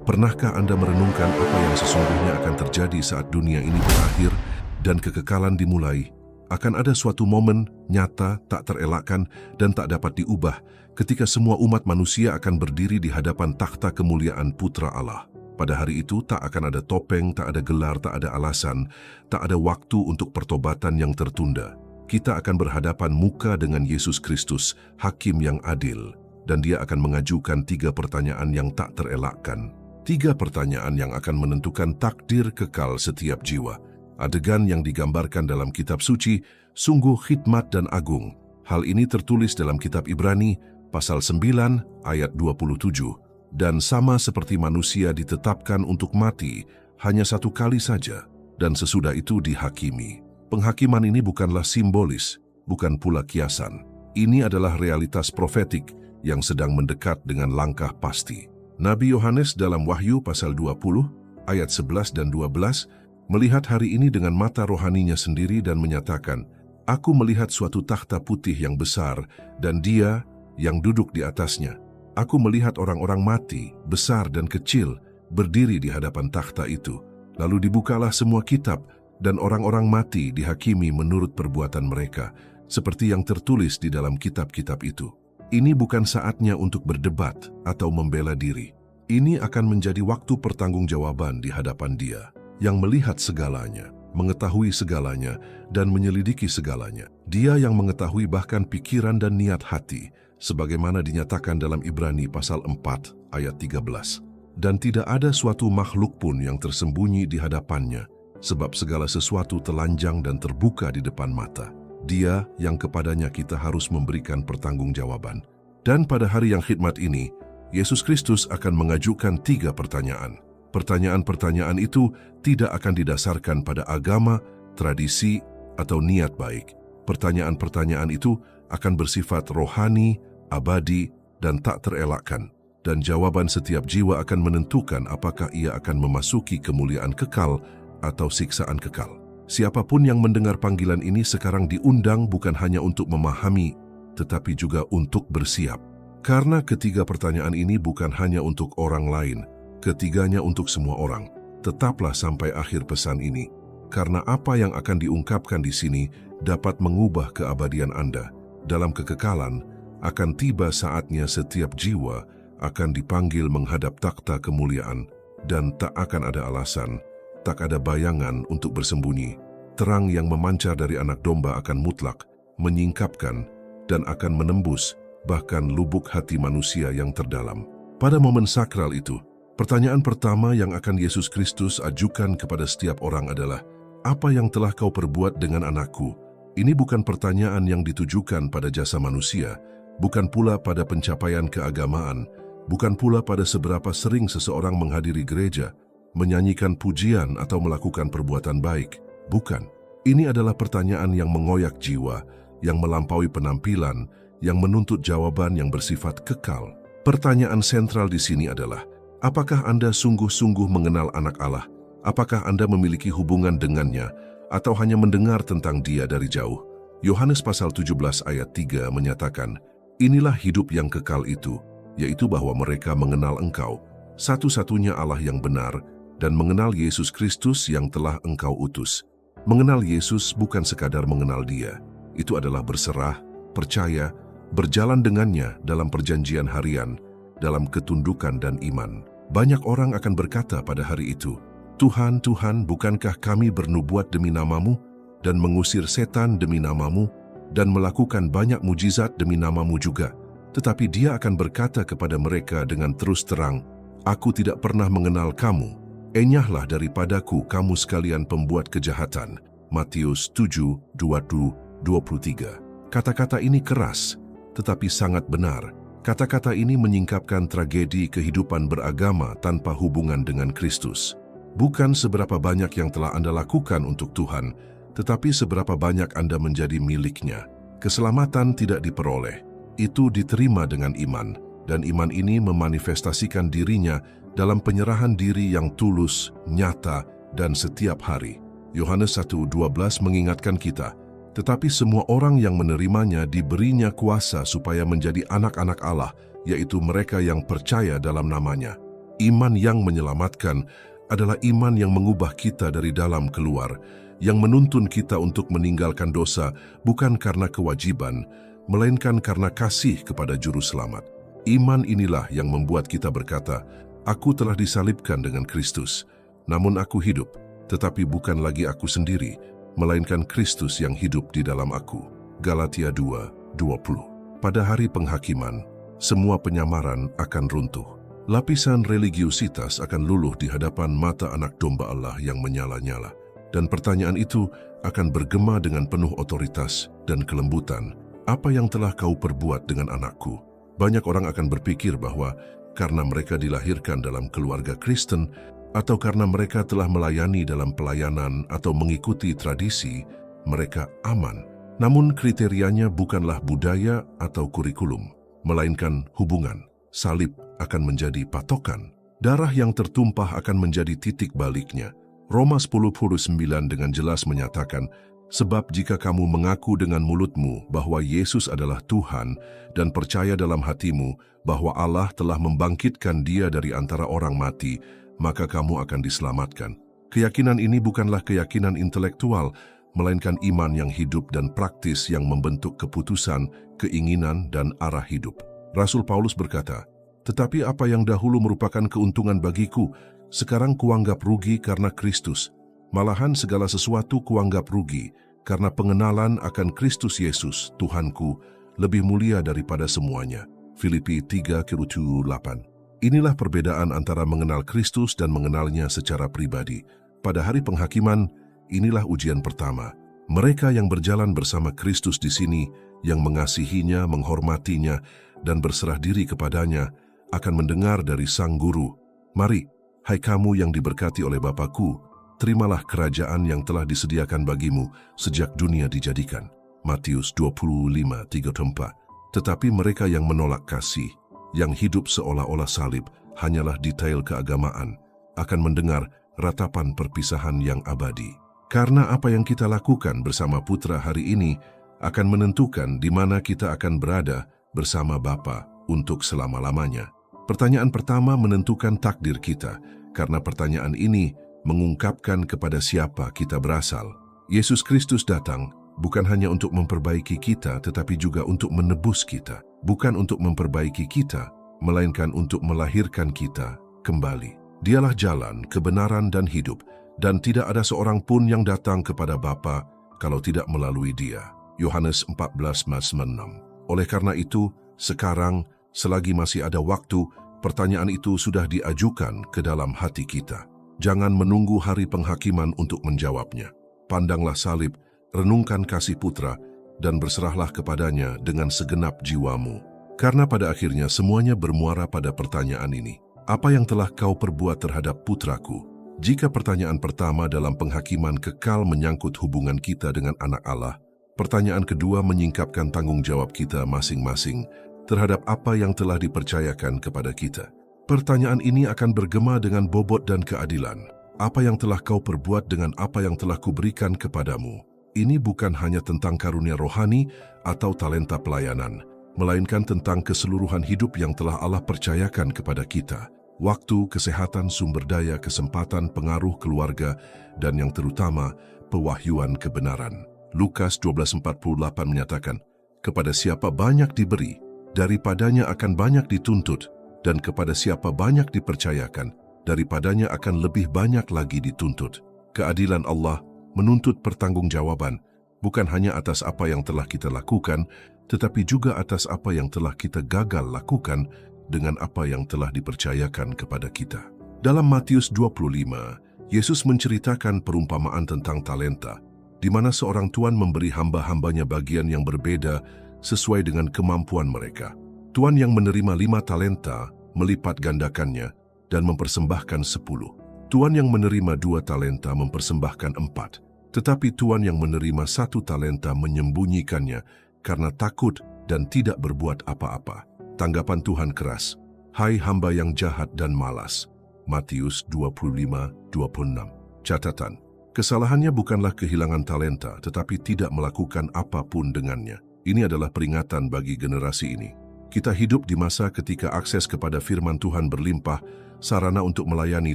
Pernahkah Anda merenungkan apa yang sesungguhnya akan terjadi saat dunia ini berakhir dan kekekalan dimulai? Akan ada suatu momen nyata, tak terelakkan, dan tak dapat diubah ketika semua umat manusia akan berdiri di hadapan takhta kemuliaan Putra Allah. Pada hari itu tak akan ada topeng, tak ada gelar, tak ada alasan, tak ada waktu untuk pertobatan yang tertunda. Kita akan berhadapan muka dengan Yesus Kristus, Hakim yang adil, dan Dia akan mengajukan 3 pertanyaan yang tak terelakkan. 3 pertanyaan yang akan menentukan takdir kekal setiap jiwa. Adegan yang digambarkan dalam kitab suci sungguh khidmat dan agung. Hal ini tertulis dalam kitab Ibrani pasal 9 ayat 27. Dan sama seperti manusia ditetapkan untuk mati hanya 1 kali saja, dan sesudah itu dihakimi. Penghakiman ini bukanlah simbolis, bukan pula kiasan. Ini adalah realitas profetik yang sedang mendekat dengan langkah pasti. Nabi Yohanes dalam Wahyu pasal 20 ayat 11 dan 12 melihat hari ini dengan mata rohaninya sendiri dan menyatakan, "Aku melihat suatu takhta putih yang besar dan Dia yang duduk di atasnya. Aku melihat orang-orang mati, besar dan kecil, berdiri di hadapan takhta itu. Lalu dibukalah semua kitab, dan orang-orang mati dihakimi menurut perbuatan mereka, seperti yang tertulis di dalam kitab-kitab itu." Ini bukan saatnya untuk berdebat atau membela diri. Ini akan menjadi waktu pertanggungjawaban di hadapan Dia, yang melihat segalanya, mengetahui segalanya, dan menyelidiki segalanya. Dia yang mengetahui bahkan pikiran dan niat hati, sebagaimana dinyatakan dalam Ibrani pasal 4 ayat 13. Dan tidak ada suatu makhluk pun yang tersembunyi di hadapannya, sebab segala sesuatu telanjang dan terbuka di depan mata. Dia yang kepadanya kita harus memberikan pertanggungjawaban. Dan pada hari yang khidmat ini, Yesus Kristus akan mengajukan 3 pertanyaan. Pertanyaan-pertanyaan itu tidak akan didasarkan pada agama, tradisi, atau niat baik. Pertanyaan-pertanyaan itu akan bersifat rohani, abadi, dan tak terelakkan. Dan jawaban setiap jiwa akan menentukan apakah ia akan memasuki kemuliaan kekal atau siksaan kekal. Siapapun yang mendengar panggilan ini sekarang diundang bukan hanya untuk memahami, tetapi juga untuk bersiap. Karena ketiga pertanyaan ini bukan hanya untuk orang lain, ketiganya untuk semua orang. Tetaplah sampai akhir pesan ini, karena apa yang akan diungkapkan di sini dapat mengubah keabadian Anda. Dalam kekekalan, akan tiba saatnya setiap jiwa akan dipanggil menghadap takhta kemuliaan, dan tak akan ada alasan, tak ada bayangan untuk bersembunyi. Terang yang memancar dari anak domba akan mutlak, menyingkapkan, dan akan menembus bahkan lubuk hati manusia yang terdalam. Pada momen sakral itu, pertanyaan pertama yang akan Yesus Kristus ajukan kepada setiap orang adalah, "Apa yang telah kau perbuat dengan anakku?" Ini bukan pertanyaan yang ditujukan pada jasa manusia, bukan pula pada pencapaian keagamaan, bukan pula pada seberapa sering seseorang menghadiri gereja, menyanyikan pujian atau melakukan perbuatan baik. Bukan. Ini adalah pertanyaan yang mengoyak jiwa, yang melampaui penampilan, yang menuntut jawaban yang bersifat kekal. Pertanyaan sentral di sini adalah, apakah Anda sungguh-sungguh mengenal Anak Allah? Apakah Anda memiliki hubungan dengannya, atau hanya mendengar tentang Dia dari jauh? Yohanes pasal 17 ayat 3 menyatakan, "Inilah hidup yang kekal itu, yaitu bahwa mereka mengenal Engkau, satu-satunya Allah yang benar, dan mengenal Yesus Kristus yang telah Engkau utus." Mengenal Yesus bukan sekadar mengenal Dia. Itu adalah berserah, percaya, berjalan dengannya dalam perjanjian harian, dalam ketundukan dan iman. Banyak orang akan berkata pada hari itu, "Tuhan, Tuhan, bukankah kami bernubuat demi nama-Mu, dan mengusir setan demi nama-Mu, dan melakukan banyak mujizat demi nama-Mu juga?" Tetapi Dia akan berkata kepada mereka dengan terus terang, "Aku tidak pernah mengenal kamu. Enyahlah daripadaku kamu sekalian pembuat kejahatan." Matius 7:22-23. Kata-kata ini keras, tetapi sangat benar. Kata-kata ini menyingkapkan tragedi kehidupan beragama tanpa hubungan dengan Kristus. Bukan seberapa banyak yang telah Anda lakukan untuk Tuhan, tetapi seberapa banyak Anda menjadi miliknya. Keselamatan tidak diperoleh. Itu diterima dengan iman, dan iman ini memanifestasikan dirinya dalam penyerahan diri yang tulus, nyata, dan setiap hari. Yohanes 1:12 mengingatkan kita, tetapi semua orang yang menerimanya diberinya kuasa supaya menjadi anak-anak Allah, yaitu mereka yang percaya dalam namanya. Iman yang menyelamatkan adalah iman yang mengubah kita dari dalam keluar, yang menuntun kita untuk meninggalkan dosa bukan karena kewajiban, melainkan karena kasih kepada Juru Selamat. Iman inilah yang membuat kita berkata, "Aku telah disalibkan dengan Kristus, namun aku hidup, tetapi bukan lagi aku sendiri, melainkan Kristus yang hidup di dalam aku." Galatia 2:20. Pada hari penghakiman, semua penyamaran akan runtuh. Lapisan religiusitas akan luluh di hadapan mata anak domba Allah yang menyala-nyala. Dan pertanyaan itu akan bergema dengan penuh otoritas dan kelembutan. Apa yang telah kau perbuat dengan anakku? Banyak orang akan berpikir bahwa karena mereka dilahirkan dalam keluarga Kristen atau karena mereka telah melayani dalam pelayanan atau mengikuti tradisi, mereka aman. Namun kriterianya bukanlah budaya atau kurikulum, melainkan hubungan. Salib akan menjadi patokan. Darah yang tertumpah akan menjadi titik baliknya. Roma 10:9 dengan jelas menyatakan, "Sebab jika kamu mengaku dengan mulutmu bahwa Yesus adalah Tuhan dan percaya dalam hatimu bahwa Allah telah membangkitkan Dia dari antara orang mati, maka kamu akan diselamatkan." Keyakinan ini bukanlah keyakinan intelektual, melainkan iman yang hidup dan praktis yang membentuk keputusan, keinginan, dan arah hidup. Rasul Paulus berkata, "Tetapi apa yang dahulu merupakan keuntungan bagiku, sekarang kuanggap rugi karena Kristus. Malahan segala sesuatu kuanggap rugi, karena pengenalan akan Kristus Yesus, Tuhanku, lebih mulia daripada semuanya." Filipi 3:8. Inilah perbedaan antara mengenal Kristus dan mengenalnya secara pribadi. Pada hari penghakiman, inilah ujian pertama. Mereka yang berjalan bersama Kristus di sini, yang mengasihinya, menghormatinya, dan berserah diri kepadanya, akan mendengar dari Sang Guru, "Mari, hai kamu yang diberkati oleh Bapa-Ku, terimalah kerajaan yang telah disediakan bagimu sejak dunia dijadikan." Matius 25:34. Tetapi mereka yang menolak kasih, yang hidup seolah-olah salib, hanyalah detail keagamaan, akan mendengar ratapan perpisahan yang abadi. Karena apa yang kita lakukan bersama Putra hari ini akan menentukan di mana kita akan berada bersama Bapa untuk selama-lamanya. Pertanyaan pertama menentukan takdir kita, karena pertanyaan ini mengungkapkan kepada siapa kita berasal. Yesus Kristus datang bukan hanya untuk memperbaiki kita, tetapi juga untuk menebus kita. Bukan untuk memperbaiki kita, melainkan untuk melahirkan kita kembali. Dialah jalan, kebenaran, dan hidup, dan tidak ada seorang pun yang datang kepada Bapa kalau tidak melalui Dia. Yohanes 14:6. Oleh karena itu, sekarang, selagi masih ada waktu, pertanyaan itu sudah diajukan ke dalam hati kita. Jangan menunggu hari penghakiman untuk menjawabnya. Pandanglah salib, renungkan kasih Putra, dan berserahlah kepadanya dengan segenap jiwamu. Karena pada akhirnya semuanya bermuara pada pertanyaan ini. Apa yang telah kau perbuat terhadap Putraku? Jika pertanyaan pertama dalam penghakiman kekal menyangkut hubungan kita dengan anak Allah, pertanyaan kedua menyingkapkan tanggung jawab kita masing-masing terhadap apa yang telah dipercayakan kepada kita. Pertanyaan ini akan bergema dengan bobot dan keadilan. Apa yang telah kau perbuat dengan apa yang telah kuberikan kepadamu? Ini bukan hanya tentang karunia rohani atau talenta pelayanan, melainkan tentang keseluruhan hidup yang telah Allah percayakan kepada kita. Waktu, kesehatan, sumber daya, kesempatan, pengaruh keluarga, dan yang terutama, pewahyuan kebenaran. Lukas 12:48 menyatakan, "Kepada siapa banyak diberi, daripadanya akan banyak dituntut, dan kepada siapa banyak dipercayakan, daripadanya akan lebih banyak lagi dituntut." Keadilan Allah menuntut pertanggungjawaban, bukan hanya atas apa yang telah kita lakukan, tetapi juga atas apa yang telah kita gagal lakukan dengan apa yang telah dipercayakan kepada kita. Dalam Matius 25, Yesus menceritakan perumpamaan tentang talenta, di mana seorang tuan memberi hamba-hambanya bagian yang berbeda sesuai dengan kemampuan mereka. Tuan yang menerima 5 talenta melipat gandakannya dan mempersembahkan 10. Tuan yang menerima 2 talenta mempersembahkan 4. Tetapi tuan yang menerima 1 talenta menyembunyikannya karena takut dan tidak berbuat apa-apa. Tanggapan Tuhan keras, "Hai hamba yang jahat dan malas." Matius 25:26. Catatan, kesalahannya bukanlah kehilangan talenta, tetapi tidak melakukan apapun dengannya. Ini adalah peringatan bagi generasi ini. Kita hidup di masa ketika akses kepada firman Tuhan berlimpah, sarana untuk melayani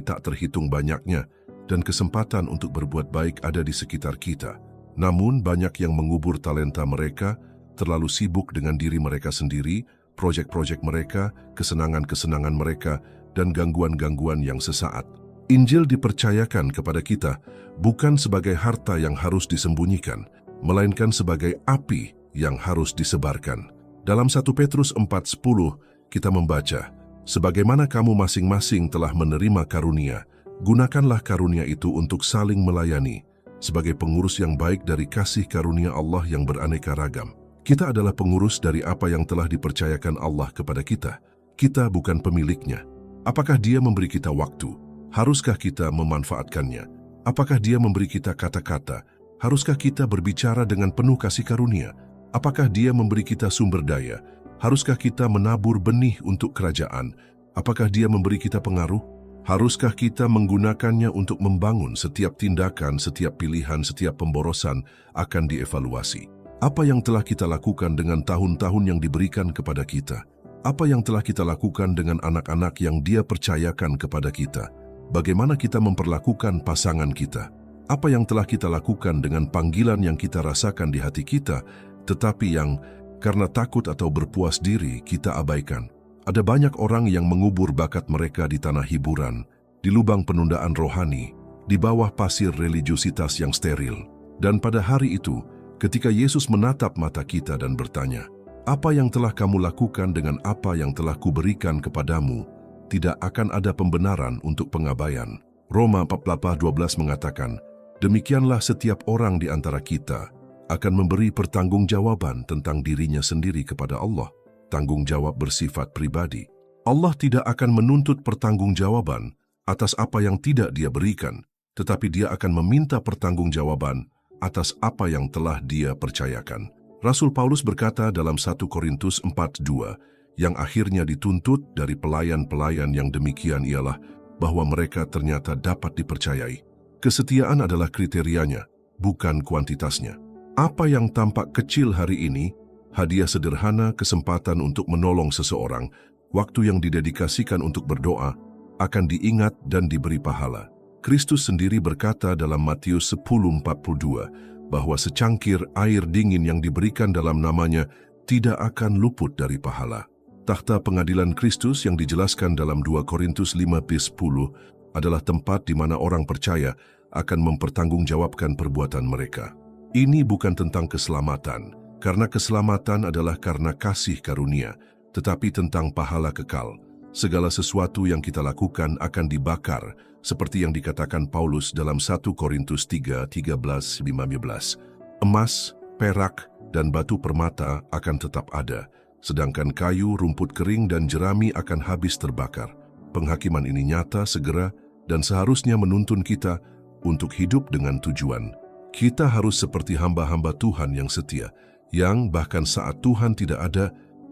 tak terhitung banyaknya, dan kesempatan untuk berbuat baik ada di sekitar kita. Namun banyak yang mengubur talenta mereka, terlalu sibuk dengan diri mereka sendiri, proyek-proyek mereka, kesenangan-kesenangan mereka, dan gangguan-gangguan yang sesaat. Injil dipercayakan kepada kita bukan sebagai harta yang harus disembunyikan, melainkan sebagai api yang harus disebarkan. Dalam 1 Petrus 4:10 kita membaca, "Sebagaimana kamu masing-masing telah menerima karunia, gunakanlah karunia itu untuk saling melayani, sebagai pengurus yang baik dari kasih karunia Allah yang beraneka ragam." Kita adalah pengurus dari apa yang telah dipercayakan Allah kepada kita. Kita bukan pemiliknya. Apakah Dia memberi kita waktu? Haruskah kita memanfaatkannya? Apakah Dia memberi kita kata-kata? Haruskah kita berbicara dengan penuh kasih karunia? Apakah Dia memberi kita sumber daya? Haruskah kita menabur benih untuk kerajaan? Apakah Dia memberi kita pengaruh? Haruskah kita menggunakannya untuk membangun? Setiap tindakan, setiap pilihan, setiap pemborosan akan dievaluasi. Apa yang telah kita lakukan dengan tahun-tahun yang diberikan kepada kita? Apa yang telah kita lakukan dengan anak-anak yang Dia percayakan kepada kita? Bagaimana kita memperlakukan pasangan kita? Apa yang telah kita lakukan dengan panggilan yang kita rasakan di hati kita, tetapi yang karena takut atau berpuas diri kita abaikan? Ada banyak orang yang mengubur bakat mereka di tanah hiburan, di lubang penundaan rohani, di bawah pasir religiusitas yang steril. Dan pada hari itu, ketika Yesus menatap mata kita dan bertanya, "Apa yang telah kamu lakukan dengan apa yang telah kuberikan kepadamu?" tidak akan ada pembenaran untuk pengabaian. Roma 14:12 mengatakan, "Demikianlah setiap orang di antara kita akan memberi pertanggungjawaban tentang dirinya sendiri kepada Allah." Tanggung jawab bersifat pribadi. Allah tidak akan menuntut pertanggungjawaban atas apa yang tidak Dia berikan, tetapi Dia akan meminta pertanggungjawaban atas apa yang telah Dia percayakan. Rasul Paulus berkata dalam 1 Korintus 4:2, yang akhirnya dituntut dari pelayan-pelayan yang demikian ialah bahwa mereka ternyata dapat dipercayai. Kesetiaan adalah kriterianya, bukan kuantitasnya. Apa yang tampak kecil hari ini, hadiah sederhana, kesempatan untuk menolong seseorang, waktu yang didedikasikan untuk berdoa, akan diingat dan diberi pahala. Kristus sendiri berkata dalam Matius 10:42 bahwa secangkir air dingin yang diberikan dalam namanya tidak akan luput dari pahala. Takhta pengadilan Kristus yang dijelaskan dalam 2 Korintus 5:10 adalah tempat di mana orang percaya akan mempertanggungjawabkan perbuatan mereka. Ini bukan tentang keselamatan, karena keselamatan adalah karena kasih karunia, tetapi tentang pahala kekal. Segala sesuatu yang kita lakukan akan dibakar, seperti yang dikatakan Paulus dalam 1 Korintus 3:13-15. Emas, perak, dan batu permata akan tetap ada, sedangkan kayu, rumput kering, dan jerami akan habis terbakar. Penghakiman ini nyata, segera, dan seharusnya menuntun kita untuk hidup dengan tujuan. Kita harus seperti hamba-hamba Tuhan yang setia, yang bahkan saat Tuhan tidak ada,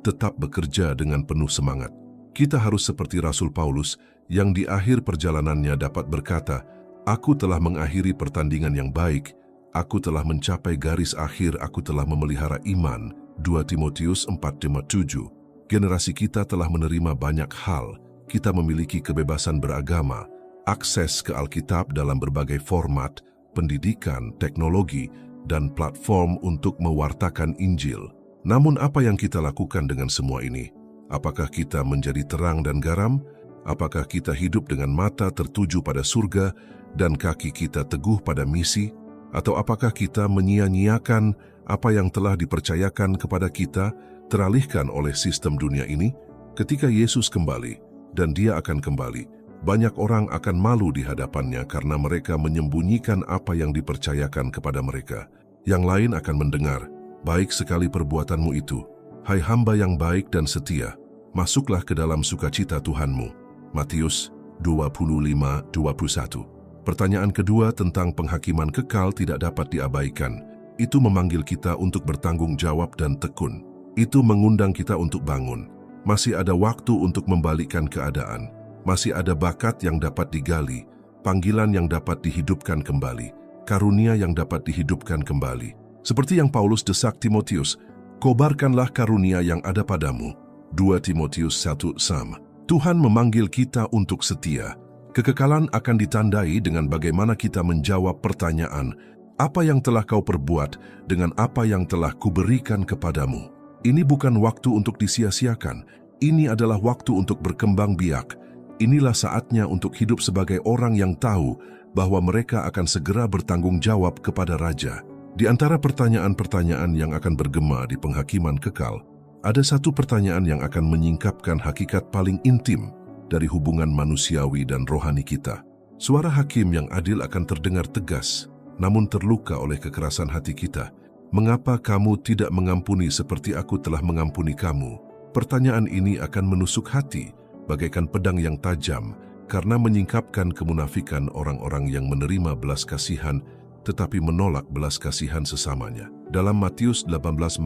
tetap bekerja dengan penuh semangat. Kita harus seperti Rasul Paulus, yang di akhir perjalanannya dapat berkata, "Aku telah mengakhiri pertandingan yang baik, aku telah mencapai garis akhir, aku telah memelihara iman." 2 Timotius 4:7. Generasi kita telah menerima banyak hal. Kita memiliki kebebasan beragama, akses ke Alkitab dalam berbagai format, pendidikan, teknologi, dan platform untuk mewartakan Injil. Namun apa yang kita lakukan dengan semua ini? Apakah kita menjadi terang dan garam? Apakah kita hidup dengan mata tertuju pada surga dan kaki kita teguh pada misi? Atau apakah kita menyia-nyiakan apa yang telah dipercayakan kepada kita, teralihkan oleh sistem dunia ini? Ketika Yesus kembali, dan Dia akan kembali, banyak orang akan malu di hadapannya karena mereka menyembunyikan apa yang dipercayakan kepada mereka. Yang lain akan mendengar, "Baik sekali perbuatanmu itu, hai hamba yang baik dan setia, masuklah ke dalam sukacita Tuhanmu." Matius 25:21. Pertanyaan kedua tentang penghakiman kekal tidak dapat diabaikan. Itu memanggil kita untuk bertanggung jawab dan tekun. Itu mengundang kita untuk bangun. Masih ada waktu untuk membalikkan keadaan. Masih ada bakat yang dapat digali, panggilan yang dapat dihidupkan kembali, karunia yang dapat dihidupkan kembali. Seperti yang Paulus desak Timotius, "Kobarkanlah karunia yang ada padamu." 2 Timotius 1:6. Tuhan memanggil kita untuk setia. Kekekalan akan ditandai dengan bagaimana kita menjawab pertanyaan, apa yang telah kau perbuat dengan apa yang telah kuberikan kepadamu. Ini bukan waktu untuk disia-siakan. Ini adalah waktu untuk berkembang biak. Inilah saatnya untuk hidup sebagai orang yang tahu bahwa mereka akan segera bertanggung jawab kepada Raja. Di antara pertanyaan-pertanyaan yang akan bergema di penghakiman kekal, ada satu pertanyaan yang akan menyingkapkan hakikat paling intim dari hubungan manusiawi dan rohani kita. Suara hakim yang adil akan terdengar tegas, namun terluka oleh kekerasan hati kita. Mengapa kamu tidak mengampuni seperti aku telah mengampuni kamu? Pertanyaan ini akan menusuk hati, bagaikan pedang yang tajam, karena menyingkapkan kemunafikan orang-orang yang menerima belas kasihan, tetapi menolak belas kasihan sesamanya. Dalam Matius 18:45,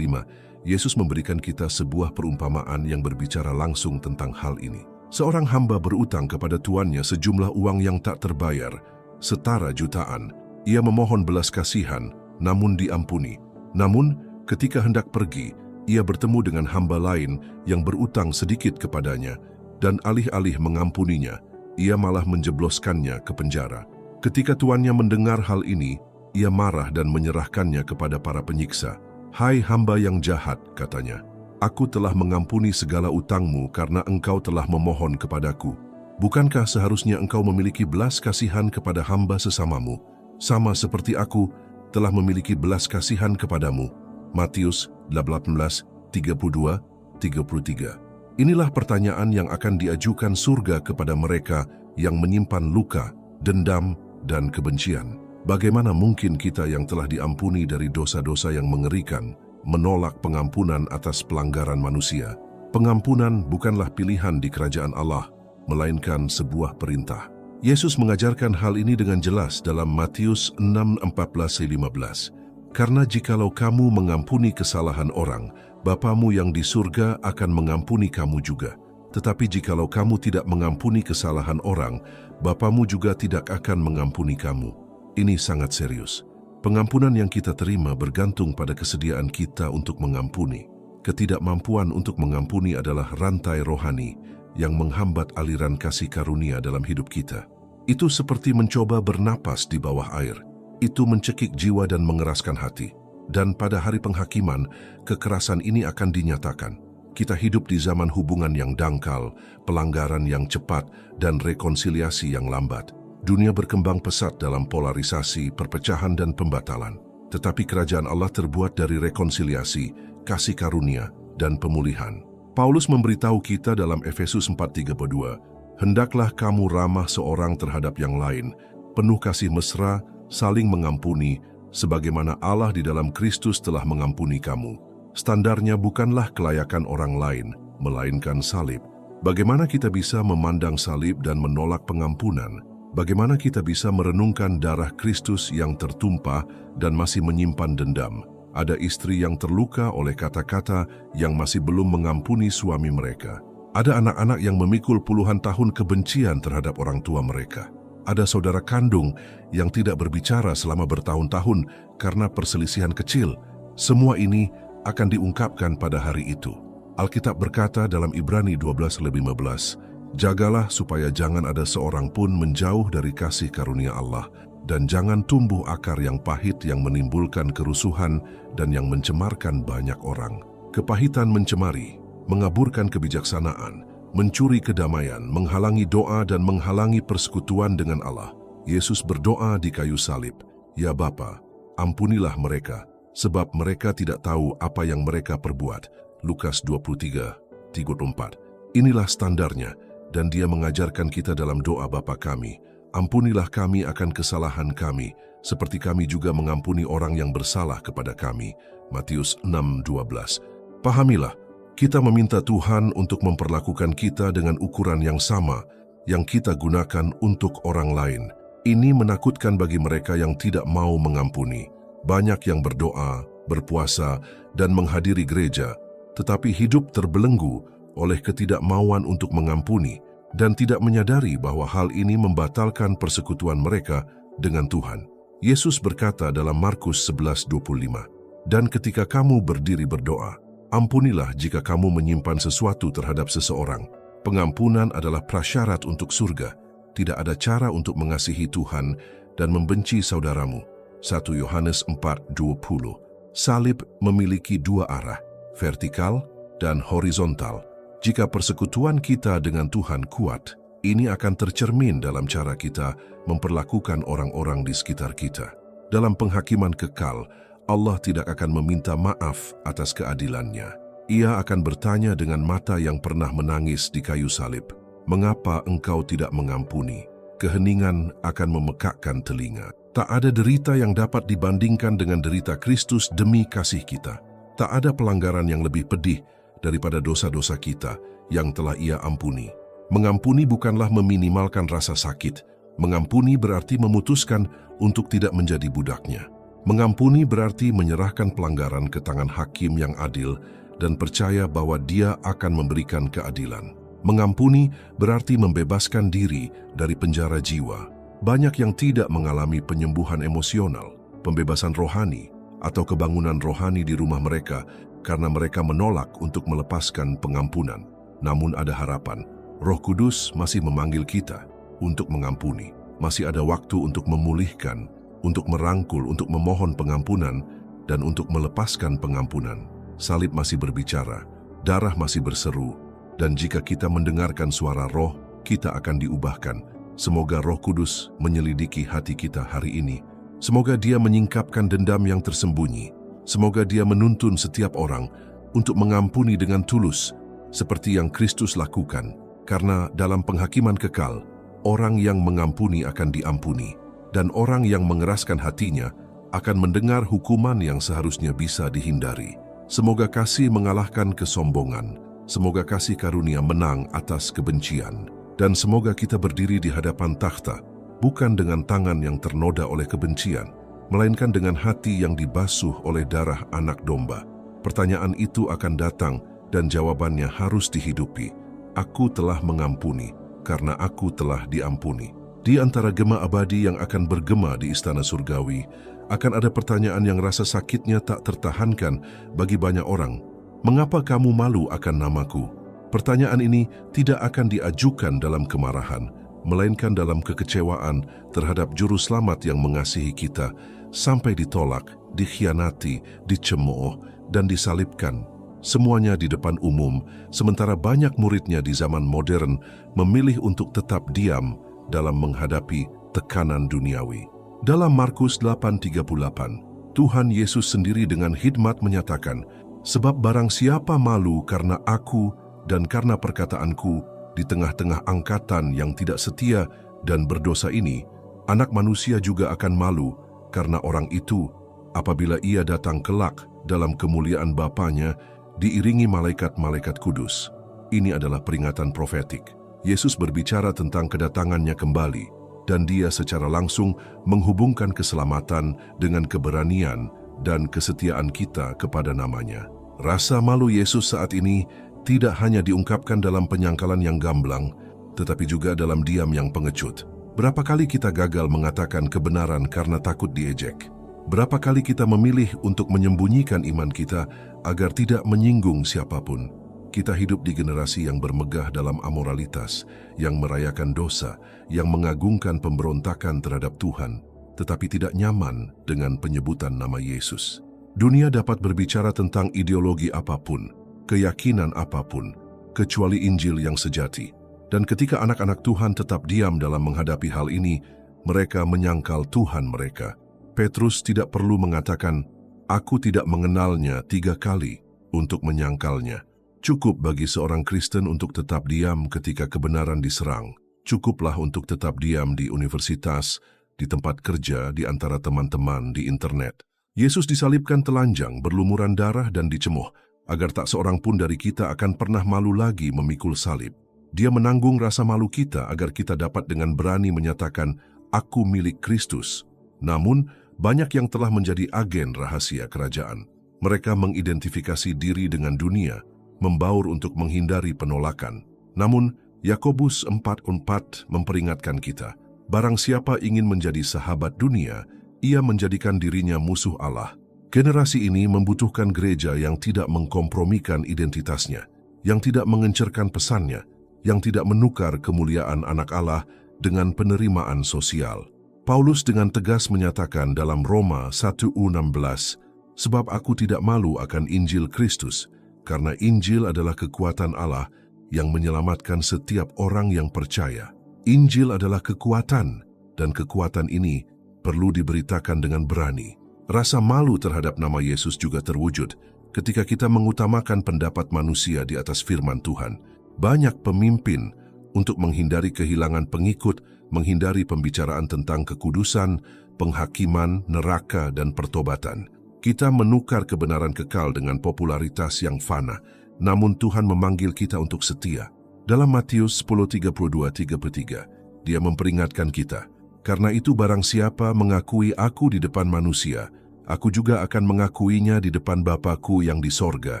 Yesus memberikan kita sebuah perumpamaan yang berbicara langsung tentang hal ini. Seorang hamba berutang kepada tuannya sejumlah uang yang tak terbayar, setara jutaan. Ia memohon belas kasihan, namun diampuni. Namun, ketika hendak pergi, ia bertemu dengan hamba lain yang berutang sedikit kepadanya, dan alih-alih mengampuninya, ia malah menjebloskannya ke penjara. Ketika tuannya mendengar hal ini, ia marah dan menyerahkannya kepada para penyiksa. "Hai hamba yang jahat," katanya, "aku telah mengampuni segala utangmu karena engkau telah memohon kepadaku. Bukankah seharusnya engkau memiliki belas kasihan kepada hamba sesamamu, sama seperti aku telah memiliki belas kasihan kepadamu?" Matius 18:32-33. Inilah pertanyaan yang akan diajukan surga kepada mereka yang menyimpan luka, dendam, dan kebencian. Bagaimana mungkin kita yang telah diampuni dari dosa-dosa yang mengerikan, menolak pengampunan atas pelanggaran manusia? Pengampunan bukanlah pilihan di kerajaan Allah, melainkan sebuah perintah. Yesus mengajarkan hal ini dengan jelas dalam Matius 6:14-15. "Karena jikalau kamu mengampuni kesalahan orang, Bapamu yang di surga akan mengampuni kamu juga. Tetapi jikalau kamu tidak mengampuni kesalahan orang, Bapamu juga tidak akan mengampuni kamu." Ini sangat serius. Pengampunan yang kita terima bergantung pada kesediaan kita untuk mengampuni. Ketidakmampuan untuk mengampuni adalah rantai rohani yang menghambat aliran kasih karunia dalam hidup kita. Itu seperti mencoba bernapas di bawah air. Itu mencekik jiwa dan mengeraskan hati. Dan pada hari penghakiman, kekerasan ini akan dinyatakan. Kita hidup di zaman hubungan yang dangkal, pelanggaran yang cepat, dan rekonsiliasi yang lambat. Dunia berkembang pesat dalam polarisasi, perpecahan, dan pembatalan. Tetapi kerajaan Allah terbuat dari rekonsiliasi, kasih karunia, dan pemulihan. Paulus memberitahu kita dalam Efesus 4:32, "Hendaklah kamu ramah seorang terhadap yang lain, penuh kasih mesra, saling mengampuni, sebagaimana Allah di dalam Kristus telah mengampuni kamu." Standarnya bukanlah kelayakan orang lain, melainkan salib. Bagaimana kita bisa memandang salib dan menolak pengampunan? Bagaimana kita bisa merenungkan darah Kristus yang tertumpah dan masih menyimpan dendam? Ada istri yang terluka oleh kata-kata yang masih belum mengampuni suami mereka. Ada anak-anak yang memikul puluhan tahun kebencian terhadap orang tua mereka. Ada saudara kandung yang tidak berbicara selama bertahun-tahun karena perselisihan kecil. Semua ini akan diungkapkan pada hari itu. Alkitab berkata dalam Ibrani 12:15, "Jagalah supaya jangan ada seorang pun menjauh dari kasih karunia Allah, dan jangan tumbuh akar yang pahit yang menimbulkan kerusuhan dan yang mencemarkan banyak orang." Kepahitan mencemari, mengaburkan kebijaksanaan, mencuri kedamaian, menghalangi doa dan menghalangi persekutuan dengan Allah. Yesus berdoa di kayu salib, "Ya Bapa, ampunilah mereka, sebab mereka tidak tahu apa yang mereka perbuat." Lukas 23:34. Inilah standarnya. Dan dia mengajarkan kita dalam doa Bapa kami, "Ampunilah kami akan kesalahan kami, seperti kami juga mengampuni orang yang bersalah kepada kami." Matius 6:12. Pahamilah, kita meminta Tuhan untuk memperlakukan kita dengan ukuran yang sama yang kita gunakan untuk orang lain. Ini menakutkan bagi mereka yang tidak mau mengampuni. Banyak yang berdoa, berpuasa, dan menghadiri gereja, tetapi hidup terbelenggu oleh ketidakmauan untuk mengampuni dan tidak menyadari bahwa hal ini membatalkan persekutuan mereka dengan Tuhan. Yesus berkata dalam Markus 11:25, "Dan ketika kamu berdiri berdoa, Ampunilah jika kamu menyimpan sesuatu terhadap seseorang. Pengampunan adalah prasyarat untuk surga. Tidak ada cara untuk mengasihi Tuhan dan membenci saudaramu. 1 Yohanes 4:20. Salib memiliki dua arah, vertikal dan horizontal. Jika persekutuan kita dengan Tuhan kuat, ini akan tercermin dalam cara kita memperlakukan orang-orang di sekitar kita. Dalam penghakiman kekal, Allah tidak akan meminta maaf atas keadilannya. Ia akan bertanya dengan mata yang pernah menangis di kayu salib, "Mengapa engkau tidak mengampuni?" Keheningan akan memekakkan telinga. Tak ada derita yang dapat dibandingkan dengan derita Kristus demi kasih kita. Tak ada pelanggaran yang lebih pedih daripada dosa-dosa kita yang telah Ia ampuni. Mengampuni bukanlah meminimalkan rasa sakit. Mengampuni berarti memutuskan untuk tidak menjadi budaknya. Mengampuni berarti menyerahkan pelanggaran ke tangan hakim yang adil dan percaya bahwa Dia akan memberikan keadilan. Mengampuni berarti membebaskan diri dari penjara jiwa. Banyak yang tidak mengalami penyembuhan emosional, pembebasan rohani, atau kebangunan rohani di rumah mereka karena mereka menolak untuk melepaskan pengampunan. Namun ada harapan. Roh Kudus masih memanggil kita untuk mengampuni. Masih ada waktu untuk memulihkan, untuk merangkul, untuk memohon pengampunan, dan untuk melepaskan pengampunan. Salib masih berbicara, darah masih berseru, dan jika kita mendengarkan suara Roh, kita akan diubahkan. Semoga Roh Kudus menyelidiki hati kita hari ini. Semoga Dia menyingkapkan dendam yang tersembunyi. Semoga Dia menuntun setiap orang untuk mengampuni dengan tulus, seperti yang Kristus lakukan. Karena dalam penghakiman kekal, orang yang mengampuni akan diampuni, dan orang yang mengeraskan hatinya akan mendengar hukuman yang seharusnya bisa dihindari. Semoga kasih mengalahkan kesombongan. Semoga kasih karunia menang atas kebencian. Dan semoga kita berdiri di hadapan takhta, bukan dengan tangan yang ternoda oleh kebencian, melainkan dengan hati yang dibasuh oleh darah anak domba. Pertanyaan itu akan datang dan jawabannya harus dihidupi. Aku telah mengampuni, karena aku telah diampuni. Di antara gema abadi yang akan bergema di istana surgawi, akan ada pertanyaan yang rasa sakitnya tak tertahankan bagi banyak orang. Mengapa kamu malu akan namaku? Pertanyaan ini tidak akan diajukan dalam kemarahan, melainkan dalam kekecewaan terhadap juru selamat yang mengasihi kita, sampai ditolak, dikhianati, dicemooh, dan disalibkan. Semuanya di depan umum, sementara banyak muridnya di zaman modern memilih untuk tetap diam dalam menghadapi tekanan duniawi. Dalam Markus 8:38, Tuhan Yesus sendiri dengan hikmat menyatakan, "Sebab barang siapa malu karena aku dan karena perkataanku di tengah-tengah angkatan yang tidak setia dan berdosa ini, Anak Manusia juga akan malu karena orang itu apabila Ia datang kelak dalam kemuliaan Bapanya diiringi malaikat-malaikat kudus." Ini adalah peringatan profetik. Yesus berbicara tentang kedatangannya kembali, dan Dia secara langsung menghubungkan keselamatan dengan keberanian dan kesetiaan kita kepada namanya. Rasa malu Yesus saat ini tidak hanya diungkapkan dalam penyangkalan yang gamblang, tetapi juga dalam diam yang pengecut. Berapa kali kita gagal mengatakan kebenaran karena takut diejek? Berapa kali kita memilih untuk menyembunyikan iman kita agar tidak menyinggung siapapun? Kita hidup di generasi yang bermegah dalam amoralitas, yang merayakan dosa, yang mengagungkan pemberontakan terhadap Tuhan, tetapi tidak nyaman dengan penyebutan nama Yesus. Dunia dapat berbicara tentang ideologi apapun, keyakinan apapun, kecuali Injil yang sejati. Dan ketika anak-anak Tuhan tetap diam dalam menghadapi hal ini, mereka menyangkal Tuhan mereka. Petrus tidak perlu mengatakan, "Aku tidak mengenalnya" 3 kali untuk menyangkalnya. Cukup bagi seorang Kristen untuk tetap diam ketika kebenaran diserang. Cukuplah untuk tetap diam di universitas, di tempat kerja, di antara teman-teman, di internet. Yesus disalibkan telanjang, berlumuran darah dan dicemooh, agar tak seorang pun dari kita akan pernah malu lagi memikul salib. Dia menanggung rasa malu kita agar kita dapat dengan berani menyatakan, "Aku milik Kristus." Namun, banyak yang telah menjadi agen rahasia kerajaan. Mereka mengidentifikasi diri dengan dunia, membaur untuk menghindari penolakan. Namun, Yakobus 4:4 memperingatkan kita, barang siapa ingin menjadi sahabat dunia, ia menjadikan dirinya musuh Allah. Generasi ini membutuhkan gereja yang tidak mengkompromikan identitasnya, yang tidak mengencerkan pesannya, yang tidak menukar kemuliaan anak Allah dengan penerimaan sosial. Paulus dengan tegas menyatakan dalam Roma 1:16, "Sebab aku tidak malu akan Injil Kristus, karena Injil adalah kekuatan Allah yang menyelamatkan setiap orang yang percaya." Injil adalah kekuatan, dan kekuatan ini perlu diberitakan dengan berani. Rasa malu terhadap nama Yesus juga terwujud ketika kita mengutamakan pendapat manusia di atas firman Tuhan. Banyak pemimpin untuk menghindari kehilangan pengikut, menghindari pembicaraan tentang kekudusan, penghakiman, neraka, dan pertobatan. Kita menukar kebenaran kekal dengan popularitas yang fana, namun Tuhan memanggil kita untuk setia. Dalam Matius 10:32-33, Dia memperingatkan kita, "Karena itu barang siapa mengakui aku di depan manusia, aku juga akan mengakuinya di depan Bapa-Ku yang di sorga.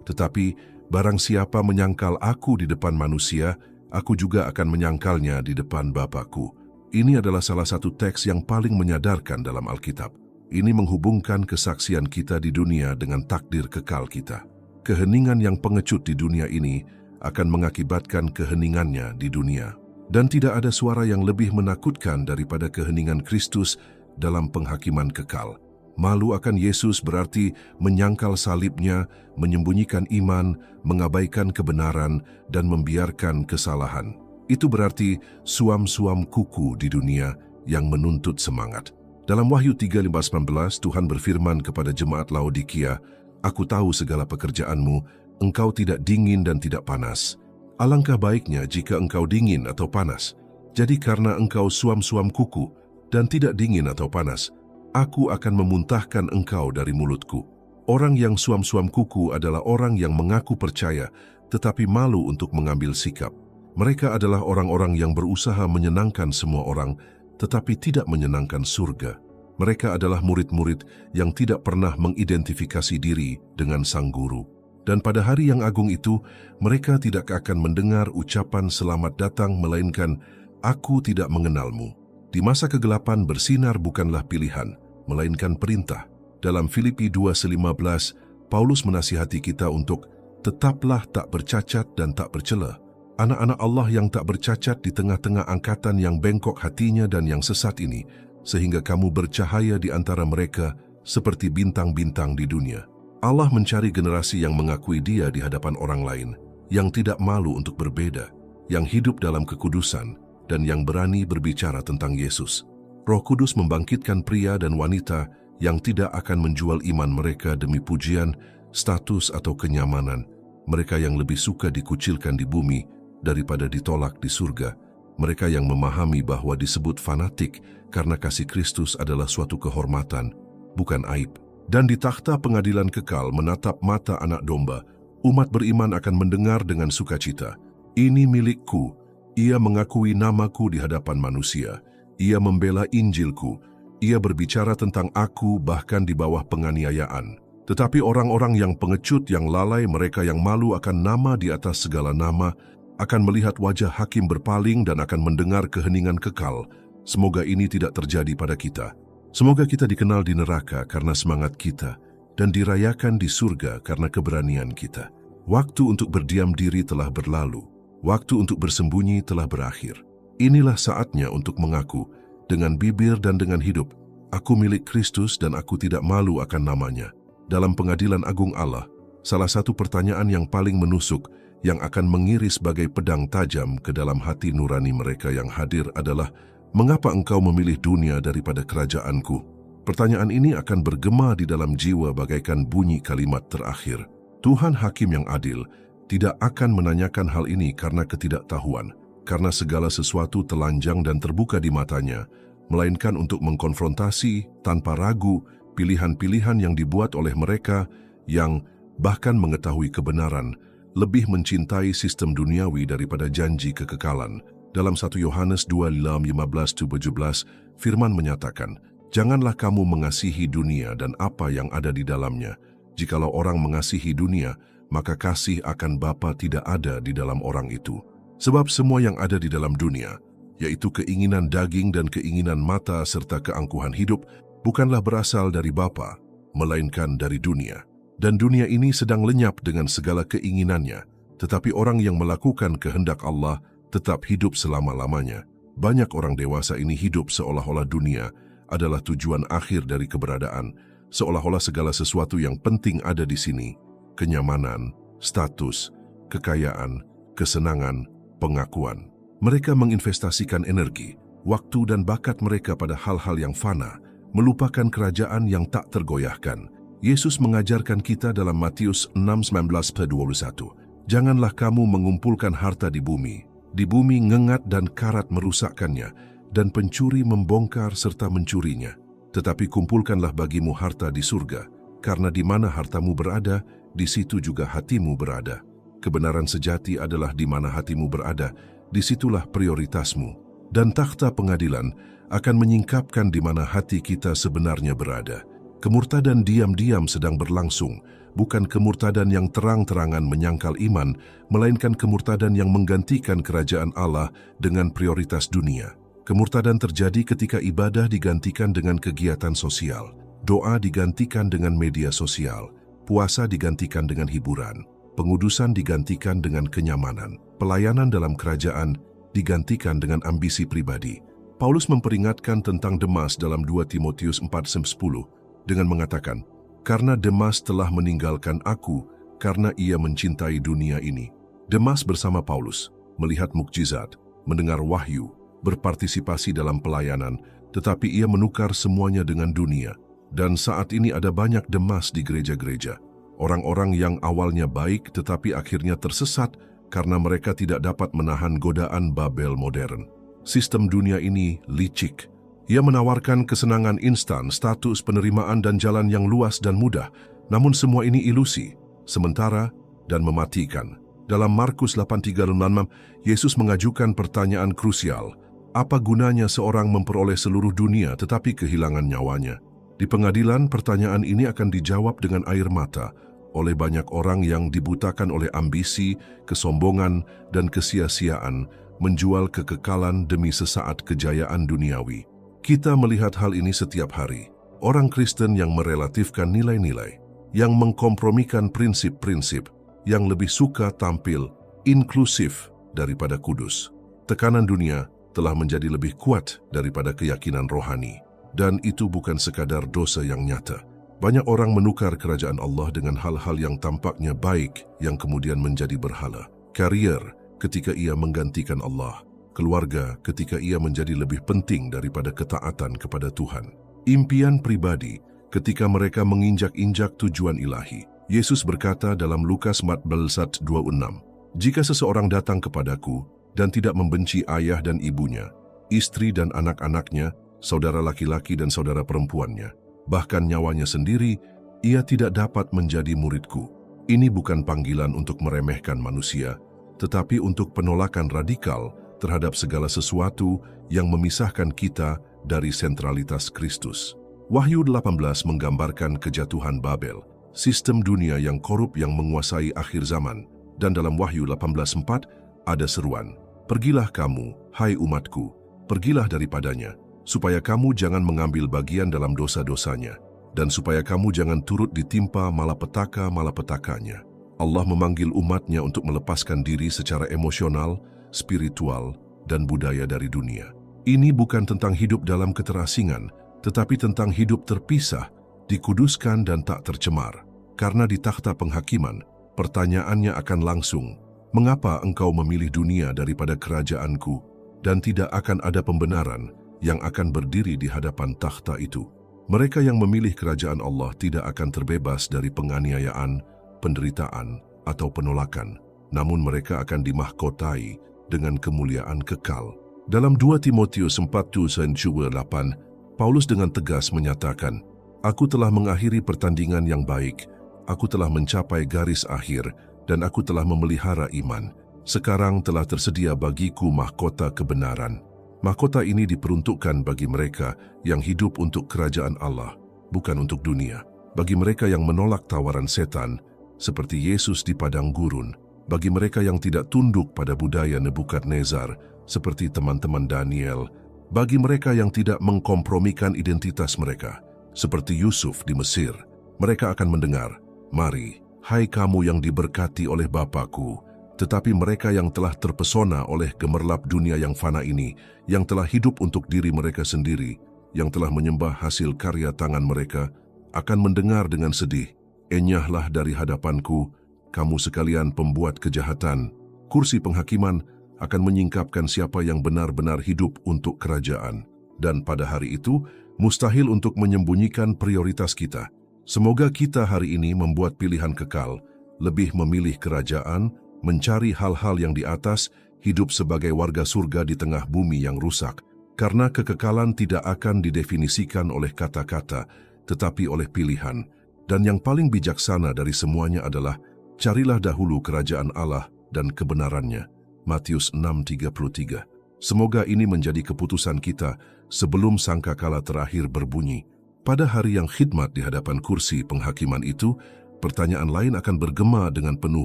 Tetapi barang siapa menyangkal aku di depan manusia, aku juga akan menyangkalnya di depan Bapa-Ku." Ini adalah salah satu teks yang paling menyadarkan dalam Alkitab. Ini menghubungkan kesaksian kita di dunia dengan takdir kekal kita. Keheningan yang pengecut di dunia ini akan mengakibatkan keheningannya di dunia. Dan tidak ada suara yang lebih menakutkan daripada keheningan Kristus dalam penghakiman kekal. Malu akan Yesus berarti menyangkal salibnya, menyembunyikan iman, mengabaikan kebenaran, dan membiarkan kesalahan. Itu berarti suam-suam kuku di dunia yang menuntut semangat. Dalam Wahyu 3:15-19, Tuhan berfirman kepada jemaat Laodikia, "Aku tahu segala pekerjaanmu, engkau tidak dingin dan tidak panas. Alangkah baiknya jika engkau dingin atau panas. Jadi karena engkau suam-suam kuku dan tidak dingin atau panas, aku akan memuntahkan engkau dari mulutku." Orang yang suam-suam kuku adalah orang yang mengaku percaya tetapi malu untuk mengambil sikap. Mereka adalah orang-orang yang berusaha menyenangkan semua orang tetapi tidak menyenangkan surga. Mereka adalah murid-murid yang tidak pernah mengidentifikasi diri dengan Sang Guru. Dan pada hari yang agung itu, mereka tidak akan mendengar ucapan selamat datang, melainkan, "Aku tidak mengenalmu." Di masa kegelapan bersinar bukanlah pilihan, melainkan perintah. Dalam Filipi 2:15, Paulus menasihati kita untuk tetaplah tak bercacat dan tak bercela. Anak-anak Allah yang tak bercacat di tengah-tengah angkatan yang bengkok hatinya dan yang sesat ini, sehingga kamu bercahaya di antara mereka seperti bintang-bintang di dunia. Allah mencari generasi yang mengakui Dia di hadapan orang lain, yang tidak malu untuk berbeda, yang hidup dalam kekudusan, dan yang berani berbicara tentang Yesus. Roh Kudus membangkitkan pria dan wanita yang tidak akan menjual iman mereka demi pujian, status, atau kenyamanan. Mereka yang lebih suka dikucilkan di bumi daripada ditolak di surga. Mereka yang memahami bahwa disebut fanatik karena kasih Kristus adalah suatu kehormatan, bukan aib. Dan di takhta pengadilan kekal menatap mata anak domba, umat beriman akan mendengar dengan sukacita, "Ini milikku." Ia mengakui namaku di hadapan manusia. Ia membela Injilku. Ia berbicara tentang aku bahkan di bawah penganiayaan. Tetapi orang-orang yang pengecut, yang lalai, mereka yang malu akan nama di atas segala nama, akan melihat wajah hakim berpaling dan akan mendengar keheningan kekal. Semoga ini tidak terjadi pada kita. Semoga kita dikenal di neraka karena semangat kita dan dirayakan di surga karena keberanian kita. Waktu untuk berdiam diri telah berlalu. Waktu untuk bersembunyi telah berakhir. Inilah saatnya untuk mengaku dengan bibir dan dengan hidup, "Aku milik Kristus dan aku tidak malu akan namanya." Dalam pengadilan agung Allah, salah satu pertanyaan yang paling menusuk yang akan mengiris bagai pedang tajam ke dalam hati nurani mereka yang hadir adalah, "Mengapa engkau memilih dunia daripada kerajaanku?" Pertanyaan ini akan bergema di dalam jiwa bagaikan bunyi kalimat terakhir. Tuhan Hakim yang adil tidak akan menanyakan hal ini karena ketidaktahuan, karena segala sesuatu telanjang dan terbuka di matanya, melainkan untuk mengkonfrontasi tanpa ragu pilihan-pilihan yang dibuat oleh mereka yang bahkan mengetahui kebenaran, lebih mencintai sistem duniawi daripada janji kekekalan. Dalam 1 Yohanes 2:15-17, firman menyatakan, "Janganlah kamu mengasihi dunia dan apa yang ada di dalamnya. Jikalau orang mengasihi dunia, maka kasih akan Bapa tidak ada di dalam orang itu. Sebab semua yang ada di dalam dunia, yaitu keinginan daging dan keinginan mata serta keangkuhan hidup, bukanlah berasal dari Bapa, melainkan dari dunia. Dan dunia ini sedang lenyap dengan segala keinginannya, tetapi orang yang melakukan kehendak Allah tetap hidup selama-lamanya. Banyak orang dewasa ini hidup seolah-olah dunia adalah tujuan akhir dari keberadaan, seolah-olah segala sesuatu yang penting ada di sini. Kenyamanan, status, kekayaan, kesenangan, pengakuan. Mereka menginvestasikan energi, waktu dan bakat mereka pada hal-hal yang fana, melupakan kerajaan yang tak tergoyahkan. Yesus mengajarkan kita dalam Matius 6:19-21, "Janganlah kamu mengumpulkan harta di bumi. Di bumi ngengat dan karat merusakkannya, dan pencuri membongkar serta mencurinya. Tetapi kumpulkanlah bagimu harta di surga, karena di mana hartamu berada, di situ juga hatimu berada." Kebenaran sejati adalah di mana hatimu berada, disitulah prioritasmu. Dan takhta pengadilan akan menyingkapkan di mana hati kita sebenarnya berada. Kemurtadan diam-diam sedang berlangsung, bukan kemurtadan yang terang-terangan menyangkal iman, melainkan kemurtadan yang menggantikan kerajaan Allah dengan prioritas dunia. Kemurtadan terjadi ketika ibadah digantikan dengan kegiatan sosial, doa digantikan dengan media sosial, puasa digantikan dengan hiburan, pengudusan digantikan dengan kenyamanan, pelayanan dalam kerajaan digantikan dengan ambisi pribadi. Paulus memperingatkan tentang Demas dalam 2 Timotius 4:10 dengan mengatakan, "Karena Demas telah meninggalkan aku karena ia mencintai dunia ini." Demas bersama Paulus melihat mukjizat, mendengar wahyu, berpartisipasi dalam pelayanan, tetapi ia menukar semuanya dengan dunia. Dan saat ini ada banyak Demas di gereja-gereja. Orang-orang yang awalnya baik tetapi akhirnya tersesat karena mereka tidak dapat menahan godaan Babel modern. Sistem dunia ini licik. Ia menawarkan kesenangan instan, status, penerimaan dan jalan yang luas dan mudah. Namun semua ini ilusi, sementara dan mematikan. Dalam Markus 8:36, Yesus mengajukan pertanyaan krusial. Apa gunanya seorang memperoleh seluruh dunia tetapi kehilangan nyawanya? Di pengadilan, pertanyaan ini akan dijawab dengan air mata oleh banyak orang yang dibutakan oleh ambisi, kesombongan, dan kesia-siaan, menjual kekekalan demi sesaat kejayaan duniawi. Kita melihat hal ini setiap hari. Orang Kristen yang merelatifkan nilai-nilai, yang mengkompromikan prinsip-prinsip, yang lebih suka tampil inklusif daripada kudus. Tekanan dunia telah menjadi lebih kuat daripada keyakinan rohani. Dan itu bukan sekadar dosa yang nyata. Banyak orang menukar kerajaan Allah dengan hal-hal yang tampaknya baik yang kemudian menjadi berhala. Karier ketika ia menggantikan Allah. Keluarga ketika ia menjadi lebih penting daripada ketaatan kepada Tuhan. Impian pribadi ketika mereka menginjak-injak tujuan ilahi. Yesus berkata dalam Lukas 14:26, "Jika seseorang datang kepadaku dan tidak membenci ayah dan ibunya, istri dan anak-anaknya, saudara laki-laki dan saudara perempuannya, bahkan nyawanya sendiri, ia tidak dapat menjadi muridku." Ini bukan panggilan untuk meremehkan manusia, tetapi untuk penolakan radikal terhadap segala sesuatu yang memisahkan kita dari sentralitas Kristus. Wahyu 18 menggambarkan kejatuhan Babel, sistem dunia yang korup yang menguasai akhir zaman, dan dalam Wahyu 18:4 ada seruan, "Pergilah kamu, hai umatku, pergilah daripadanya, supaya kamu jangan mengambil bagian dalam dosa-dosanya, dan supaya kamu jangan turut ditimpa malapetaka-malapetakanya." Allah memanggil umatnya untuk melepaskan diri secara emosional, spiritual, dan budaya dari dunia. Ini bukan tentang hidup dalam keterasingan, tetapi tentang hidup terpisah, dikuduskan dan tak tercemar. Karena di takhta penghakiman, pertanyaannya akan langsung, "Mengapa engkau memilih dunia daripada kerajaanku?" Dan tidak akan ada pembenaran yang akan berdiri di hadapan takhta itu. Mereka yang memilih kerajaan Allah tidak akan terbebas dari penganiayaan, penderitaan, atau penolakan. Namun mereka akan dimahkotai dengan kemuliaan kekal. Dalam 2 Timotius 4:8, Paulus dengan tegas menyatakan, "Aku telah mengakhiri pertandingan yang baik, aku telah mencapai garis akhir, dan aku telah memelihara iman. Sekarang telah tersedia bagiku mahkota kebenaran." Mahkota ini diperuntukkan bagi mereka yang hidup untuk kerajaan Allah, bukan untuk dunia. Bagi mereka yang menolak tawaran setan, seperti Yesus di padang gurun. Bagi mereka yang tidak tunduk pada budaya Nebukadnezar, seperti teman-teman Daniel. Bagi mereka yang tidak mengkompromikan identitas mereka, seperti Yusuf di Mesir. Mereka akan mendengar, "Mari, hai kamu yang diberkati oleh Bapa-Ku." Tetapi mereka yang telah terpesona oleh gemerlap dunia yang fana ini, yang telah hidup untuk diri mereka sendiri, yang telah menyembah hasil karya tangan mereka, akan mendengar dengan sedih, "Enyahlah dari hadapanku, kamu sekalian pembuat kejahatan." Kursi penghakiman akan menyingkapkan siapa yang benar-benar hidup untuk kerajaan. Dan pada hari itu, mustahil untuk menyembunyikan prioritas kita. Semoga kita hari ini membuat pilihan kekal, lebih memilih kerajaan, mencari hal-hal yang di atas, hidup sebagai warga surga di tengah bumi yang rusak. Karena kekekalan tidak akan didefinisikan oleh kata-kata, tetapi oleh pilihan. Dan yang paling bijaksana dari semuanya adalah, carilah dahulu kerajaan Allah dan kebenarannya. Matius 6:33. Semoga ini menjadi keputusan kita sebelum sangkakala terakhir berbunyi. Pada hari yang khidmat di hadapan kursi penghakiman itu, pertanyaan lain akan bergema dengan penuh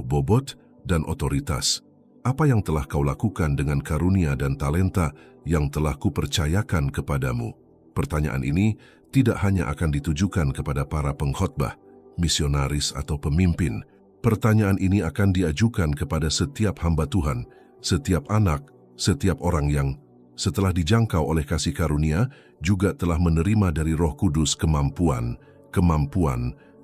bobot dan otoritas. Apa yang telah kau lakukan dengan karunia dan talenta yang telah kupercayakan kepadamu? Pertanyaan ini tidak hanya akan ditujukan kepada para pengkhotbah, misionaris atau pemimpin. Pertanyaan ini akan diajukan kepada setiap hamba Tuhan, setiap anak, setiap orang yang setelah dijangkau oleh kasih karunia juga telah menerima dari Roh Kudus kemampuan,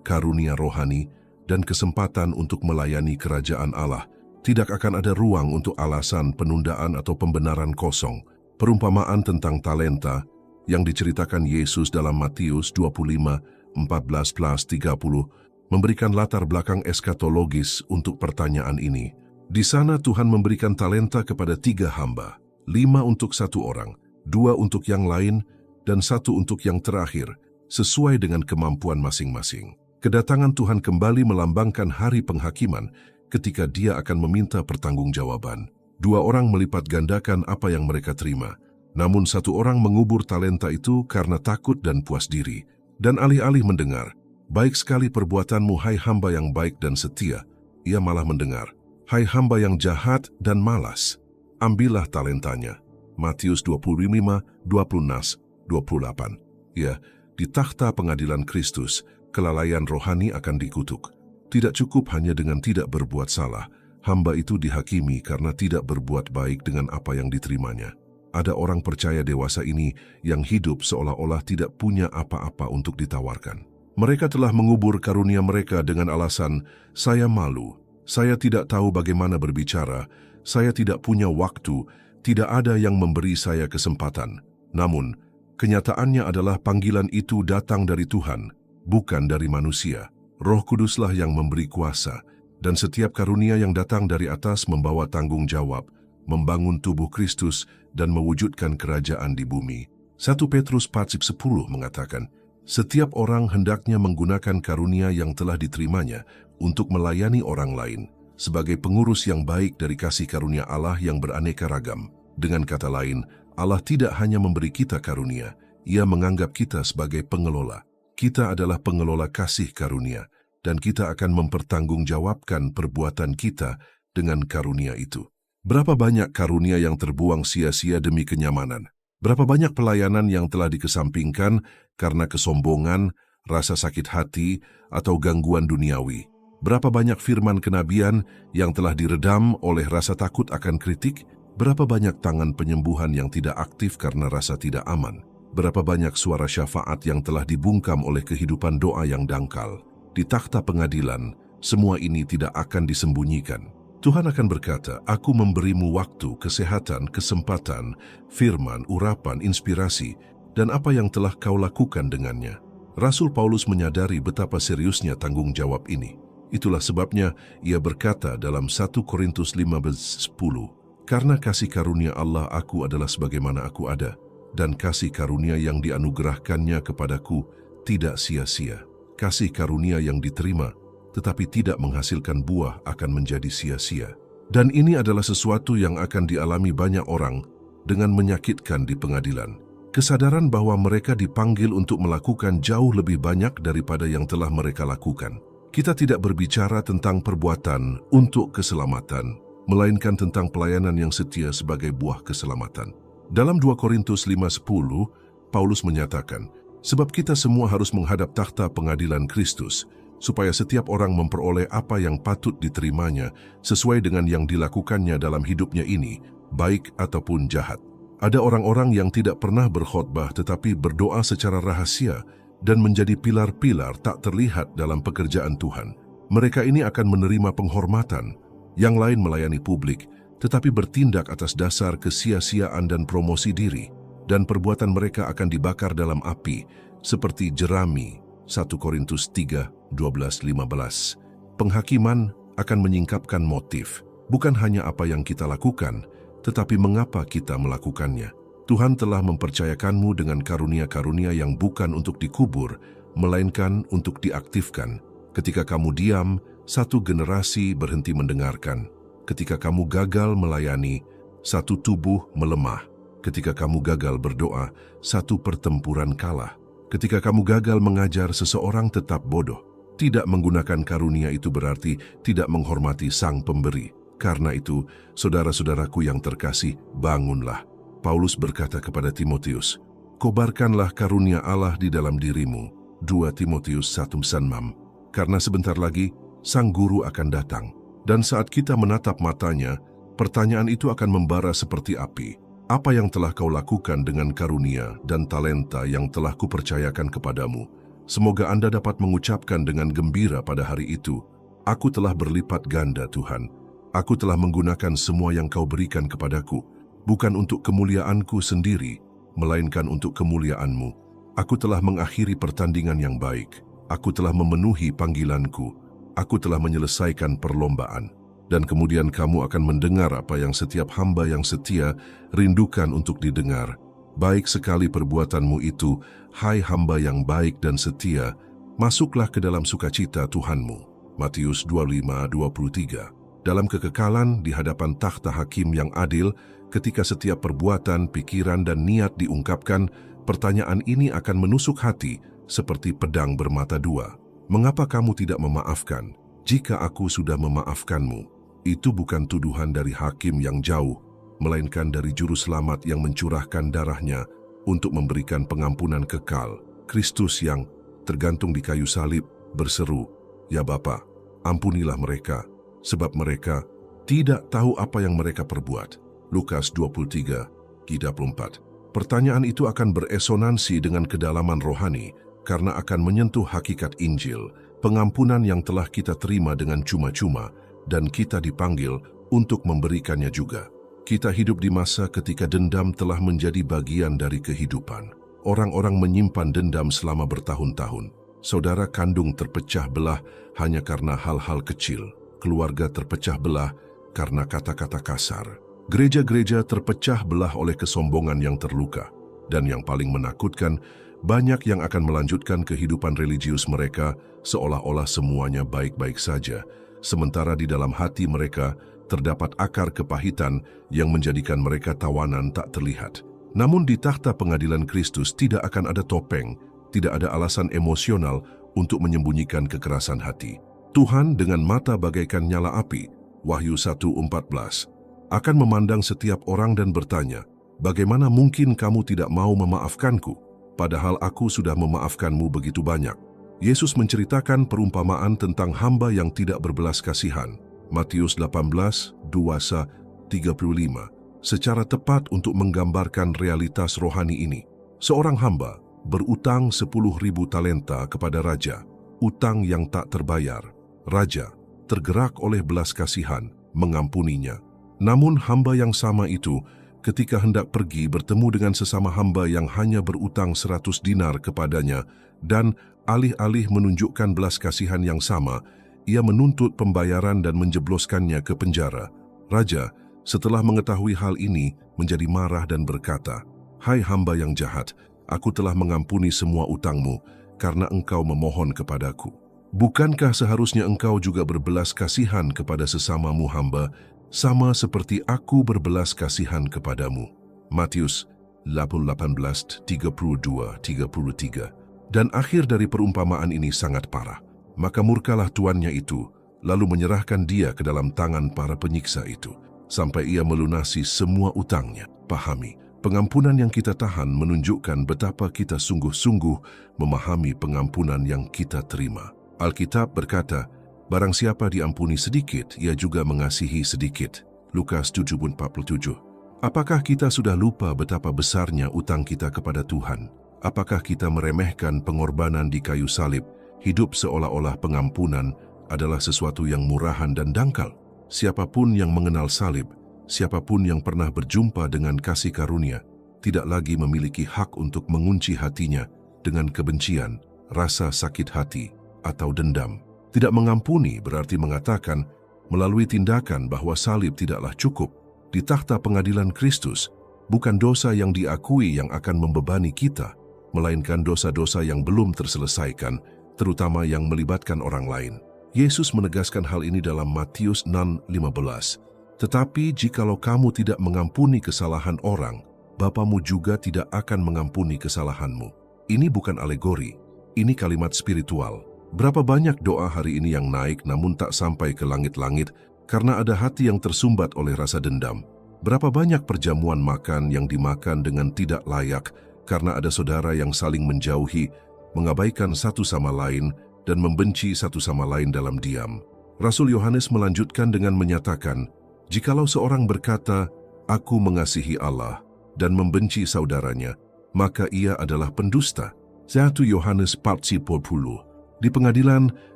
karunia rohani, dan kesempatan untuk melayani kerajaan Allah. Tidak akan ada ruang untuk alasan penundaan atau pembenaran kosong. Perumpamaan tentang talenta yang diceritakan Yesus dalam Matius 25:14-30 memberikan latar belakang eskatologis untuk pertanyaan ini. Di sana Tuhan memberikan talenta kepada 3 hamba, 5 untuk 1 orang, 2 untuk yang lain, dan 1 untuk yang terakhir, sesuai dengan kemampuan masing-masing. Kedatangan Tuhan kembali melambangkan hari penghakiman ketika Dia akan meminta pertanggungjawaban. 2 orang melipat gandakan apa yang mereka terima, namun 1 orang mengubur talenta itu karena takut dan puas diri. Dan alih-alih mendengar, "Baik sekali perbuatanmu, hai hamba yang baik dan setia," ia malah mendengar, "Hai hamba yang jahat dan malas, ambillah talentanya." Matius 25:26-28. Ya, di takhta pengadilan Kristus, kelalaian rohani akan dikutuk. Tidak cukup hanya dengan tidak berbuat salah, hamba itu dihakimi karena tidak berbuat baik dengan apa yang diterimanya. Ada orang percaya dewasa ini yang hidup seolah-olah tidak punya apa-apa untuk ditawarkan. Mereka telah mengubur karunia mereka dengan alasan, "Saya malu, saya tidak tahu bagaimana berbicara, saya tidak punya waktu, tidak ada yang memberi saya kesempatan." Namun, kenyataannya adalah panggilan itu datang dari Tuhan, bukan dari manusia. Roh Kuduslah yang memberi kuasa, dan setiap karunia yang datang dari atas membawa tanggung jawab, membangun tubuh Kristus dan mewujudkan kerajaan di bumi. 1 Petrus 4:10 mengatakan, "Setiap orang hendaknya menggunakan karunia yang telah diterimanya untuk melayani orang lain, sebagai pengurus yang baik dari kasih karunia Allah yang beraneka ragam." Dengan kata lain, Allah tidak hanya memberi kita karunia, Ia menganggap kita sebagai pengelola. Kita adalah pengelola kasih karunia, dan kita akan mempertanggungjawabkan perbuatan kita dengan karunia itu. Berapa banyak karunia yang terbuang sia-sia demi kenyamanan? Berapa banyak pelayanan yang telah dikesampingkan karena kesombongan, rasa sakit hati, atau gangguan duniawi? Berapa banyak firman kenabian yang telah diredam oleh rasa takut akan kritik? Berapa banyak tangan penyembuhan yang tidak aktif karena rasa tidak aman? Berapa banyak suara syafaat yang telah dibungkam oleh kehidupan doa yang dangkal? Di takhta pengadilan, semua ini tidak akan disembunyikan. Tuhan akan berkata, "Aku memberimu waktu, kesehatan, kesempatan, firman, urapan, inspirasi, dan apa yang telah kau lakukan dengannya." Rasul Paulus menyadari betapa seriusnya tanggung jawab ini. Itulah sebabnya ia berkata dalam 1 Korintus 15:10, "Karena kasih karunia Allah aku adalah sebagaimana aku ada, dan kasih karunia yang dianugerahkannya kepadaku tidak sia-sia." Kasih karunia yang diterima, tetapi tidak menghasilkan buah akan menjadi sia-sia. Dan ini adalah sesuatu yang akan dialami banyak orang dengan menyakitkan di pengadilan. Kesadaran bahwa mereka dipanggil untuk melakukan jauh lebih banyak daripada yang telah mereka lakukan. Kita tidak berbicara tentang perbuatan untuk keselamatan, melainkan tentang pelayanan yang setia sebagai buah keselamatan. Dalam 2 Korintus 5:10, Paulus menyatakan, Sebab kita semua harus menghadap takhta pengadilan Kristus, supaya setiap orang memperoleh apa yang patut diterimanya sesuai dengan yang dilakukannya dalam hidupnya ini, baik ataupun jahat. Ada orang-orang yang tidak pernah berkhotbah tetapi berdoa secara rahasia dan menjadi pilar-pilar tak terlihat dalam pekerjaan Tuhan. Mereka ini akan menerima penghormatan, yang lain melayani publik, tetapi bertindak atas dasar kesia-siaan dan promosi diri, dan perbuatan mereka akan dibakar dalam api, seperti jerami. 1 Korintus 3, 12-15. Penghakiman akan menyingkapkan motif, bukan hanya apa yang kita lakukan, tetapi mengapa kita melakukannya. Tuhan telah mempercayakanmu dengan karunia-karunia yang bukan untuk dikubur, melainkan untuk diaktifkan. Ketika kamu diam, satu generasi berhenti mendengarkan. Ketika kamu gagal melayani, satu tubuh melemah. Ketika kamu gagal berdoa, satu pertempuran kalah. Ketika kamu gagal mengajar, seseorang tetap bodoh. Tidak menggunakan karunia itu berarti tidak menghormati Sang Pemberi. Karena itu, saudara-saudaraku yang terkasih, bangunlah. Paulus berkata kepada Timotius, kobarkanlah karunia Allah di dalam dirimu. 2 Timotius 1:6. Karena sebentar lagi, Sang Guru akan datang. Dan saat kita menatap matanya, pertanyaan itu akan membara seperti api. Apa yang telah kau lakukan dengan karunia dan talenta yang telah kupercayakan kepadamu? Semoga Anda dapat mengucapkan dengan gembira pada hari itu, aku telah berlipat ganda Tuhan. Aku telah menggunakan semua yang kau berikan kepadaku, bukan untuk kemuliaanku sendiri, melainkan untuk kemuliaan-Mu. Aku telah mengakhiri pertandingan yang baik. Aku telah memenuhi panggilanku. Aku telah menyelesaikan perlombaan. Dan kemudian kamu akan mendengar apa yang setiap hamba yang setia rindukan untuk didengar. Baik sekali perbuatanmu itu, hai hamba yang baik dan setia, masuklah ke dalam sukacita Tuhanmu. Matius 25:23. Dalam kekekalan di hadapan takhta hakim yang adil, ketika setiap perbuatan, pikiran, dan niat diungkapkan, pertanyaan ini akan menusuk hati seperti pedang bermata dua. Mengapa kamu tidak memaafkan? Jika aku sudah memaafkanmu, itu bukan tuduhan dari hakim yang jauh, melainkan dari juru selamat yang mencurahkan darahnya untuk memberikan pengampunan kekal. Kristus yang tergantung di kayu salib berseru, "Ya Bapa, ampunilah mereka, sebab mereka tidak tahu apa yang mereka perbuat." Lukas 23:34. Pertanyaan itu akan beresonansi dengan kedalaman rohani karena akan menyentuh hakikat Injil, pengampunan yang telah kita terima dengan cuma-cuma, dan kita dipanggil untuk memberikannya juga. Kita hidup di masa ketika dendam telah menjadi bagian dari kehidupan. Orang-orang menyimpan dendam selama bertahun-tahun. Saudara kandung terpecah belah hanya karena hal-hal kecil. Keluarga terpecah belah karena kata-kata kasar. Gereja-gereja terpecah belah oleh kesombongan yang terluka. Dan yang paling menakutkan, banyak yang akan melanjutkan kehidupan religius mereka seolah-olah semuanya baik-baik saja. Sementara di dalam hati mereka terdapat akar kepahitan yang menjadikan mereka tawanan tak terlihat. Namun di takhta pengadilan Kristus tidak akan ada topeng, tidak ada alasan emosional untuk menyembunyikan kekerasan hati. Tuhan dengan mata bagaikan nyala api, Wahyu 1:14, akan memandang setiap orang dan bertanya, "Bagaimana mungkin kamu tidak mau memaafkanku? Padahal aku sudah memaafkanmu begitu banyak." Yesus menceritakan perumpamaan tentang hamba yang tidak berbelas kasihan. Matius 18:2-35, secara tepat untuk menggambarkan realitas rohani ini. Seorang hamba berutang 10.000 talenta kepada raja, utang yang tak terbayar. Raja tergerak oleh belas kasihan, mengampuninya. Namun hamba yang sama itu, ketika hendak pergi bertemu dengan sesama hamba yang hanya berutang 100 dinar kepadanya, dan alih-alih menunjukkan belas kasihan yang sama, ia menuntut pembayaran dan menjebloskannya ke penjara. Raja, setelah mengetahui hal ini, menjadi marah dan berkata, "Hai hamba yang jahat, aku telah mengampuni semua utangmu karena engkau memohon kepadaku. Bukankah seharusnya engkau juga berbelas kasihan kepada sesamamu hamba, sama seperti aku berbelas kasihan kepadamu?" Matius 18:32-33. Dan akhir dari perumpamaan ini sangat parah. Maka murkalah tuannya itu, lalu menyerahkan dia ke dalam tangan para penyiksa itu, sampai ia melunasi semua utangnya. Pahami, Pengampunan yang kita tahan menunjukkan betapa kita sungguh-sungguh memahami pengampunan yang kita terima. Alkitab berkata, barang siapa diampuni sedikit, ia juga mengasihi sedikit. Lukas 7:47. Apakah kita sudah lupa betapa besarnya utang kita kepada Tuhan? Apakah kita meremehkan pengorbanan di kayu salib, hidup seolah-olah pengampunan adalah sesuatu yang murahan dan dangkal? Siapapun yang mengenal salib, siapapun yang pernah berjumpa dengan kasih karunia, tidak lagi memiliki hak untuk mengunci hatinya dengan kebencian, rasa sakit hati, atau dendam. Tidak mengampuni berarti mengatakan melalui tindakan bahwa salib tidaklah cukup. Di takhta pengadilan Kristus, bukan dosa yang diakui yang akan membebani kita, melainkan dosa-dosa yang belum terselesaikan, terutama yang melibatkan orang lain. Yesus menegaskan hal ini dalam Matius 6:15. Tetapi jikalau kamu tidak mengampuni kesalahan orang, Bapamu juga tidak akan mengampuni kesalahanmu. Ini bukan alegori, ini kalimat spiritual. Berapa banyak doa hari ini yang naik namun tak sampai ke langit-langit karena ada hati yang tersumbat oleh rasa dendam. Berapa banyak perjamuan makan yang dimakan dengan tidak layak karena ada saudara yang saling menjauhi, mengabaikan satu sama lain, dan membenci satu sama lain dalam diam. Rasul Yohanes melanjutkan dengan menyatakan, jikalau seorang berkata, aku mengasihi Allah, dan membenci saudaranya, maka ia adalah pendusta. 1 Yohanes 4:10. Di pengadilan,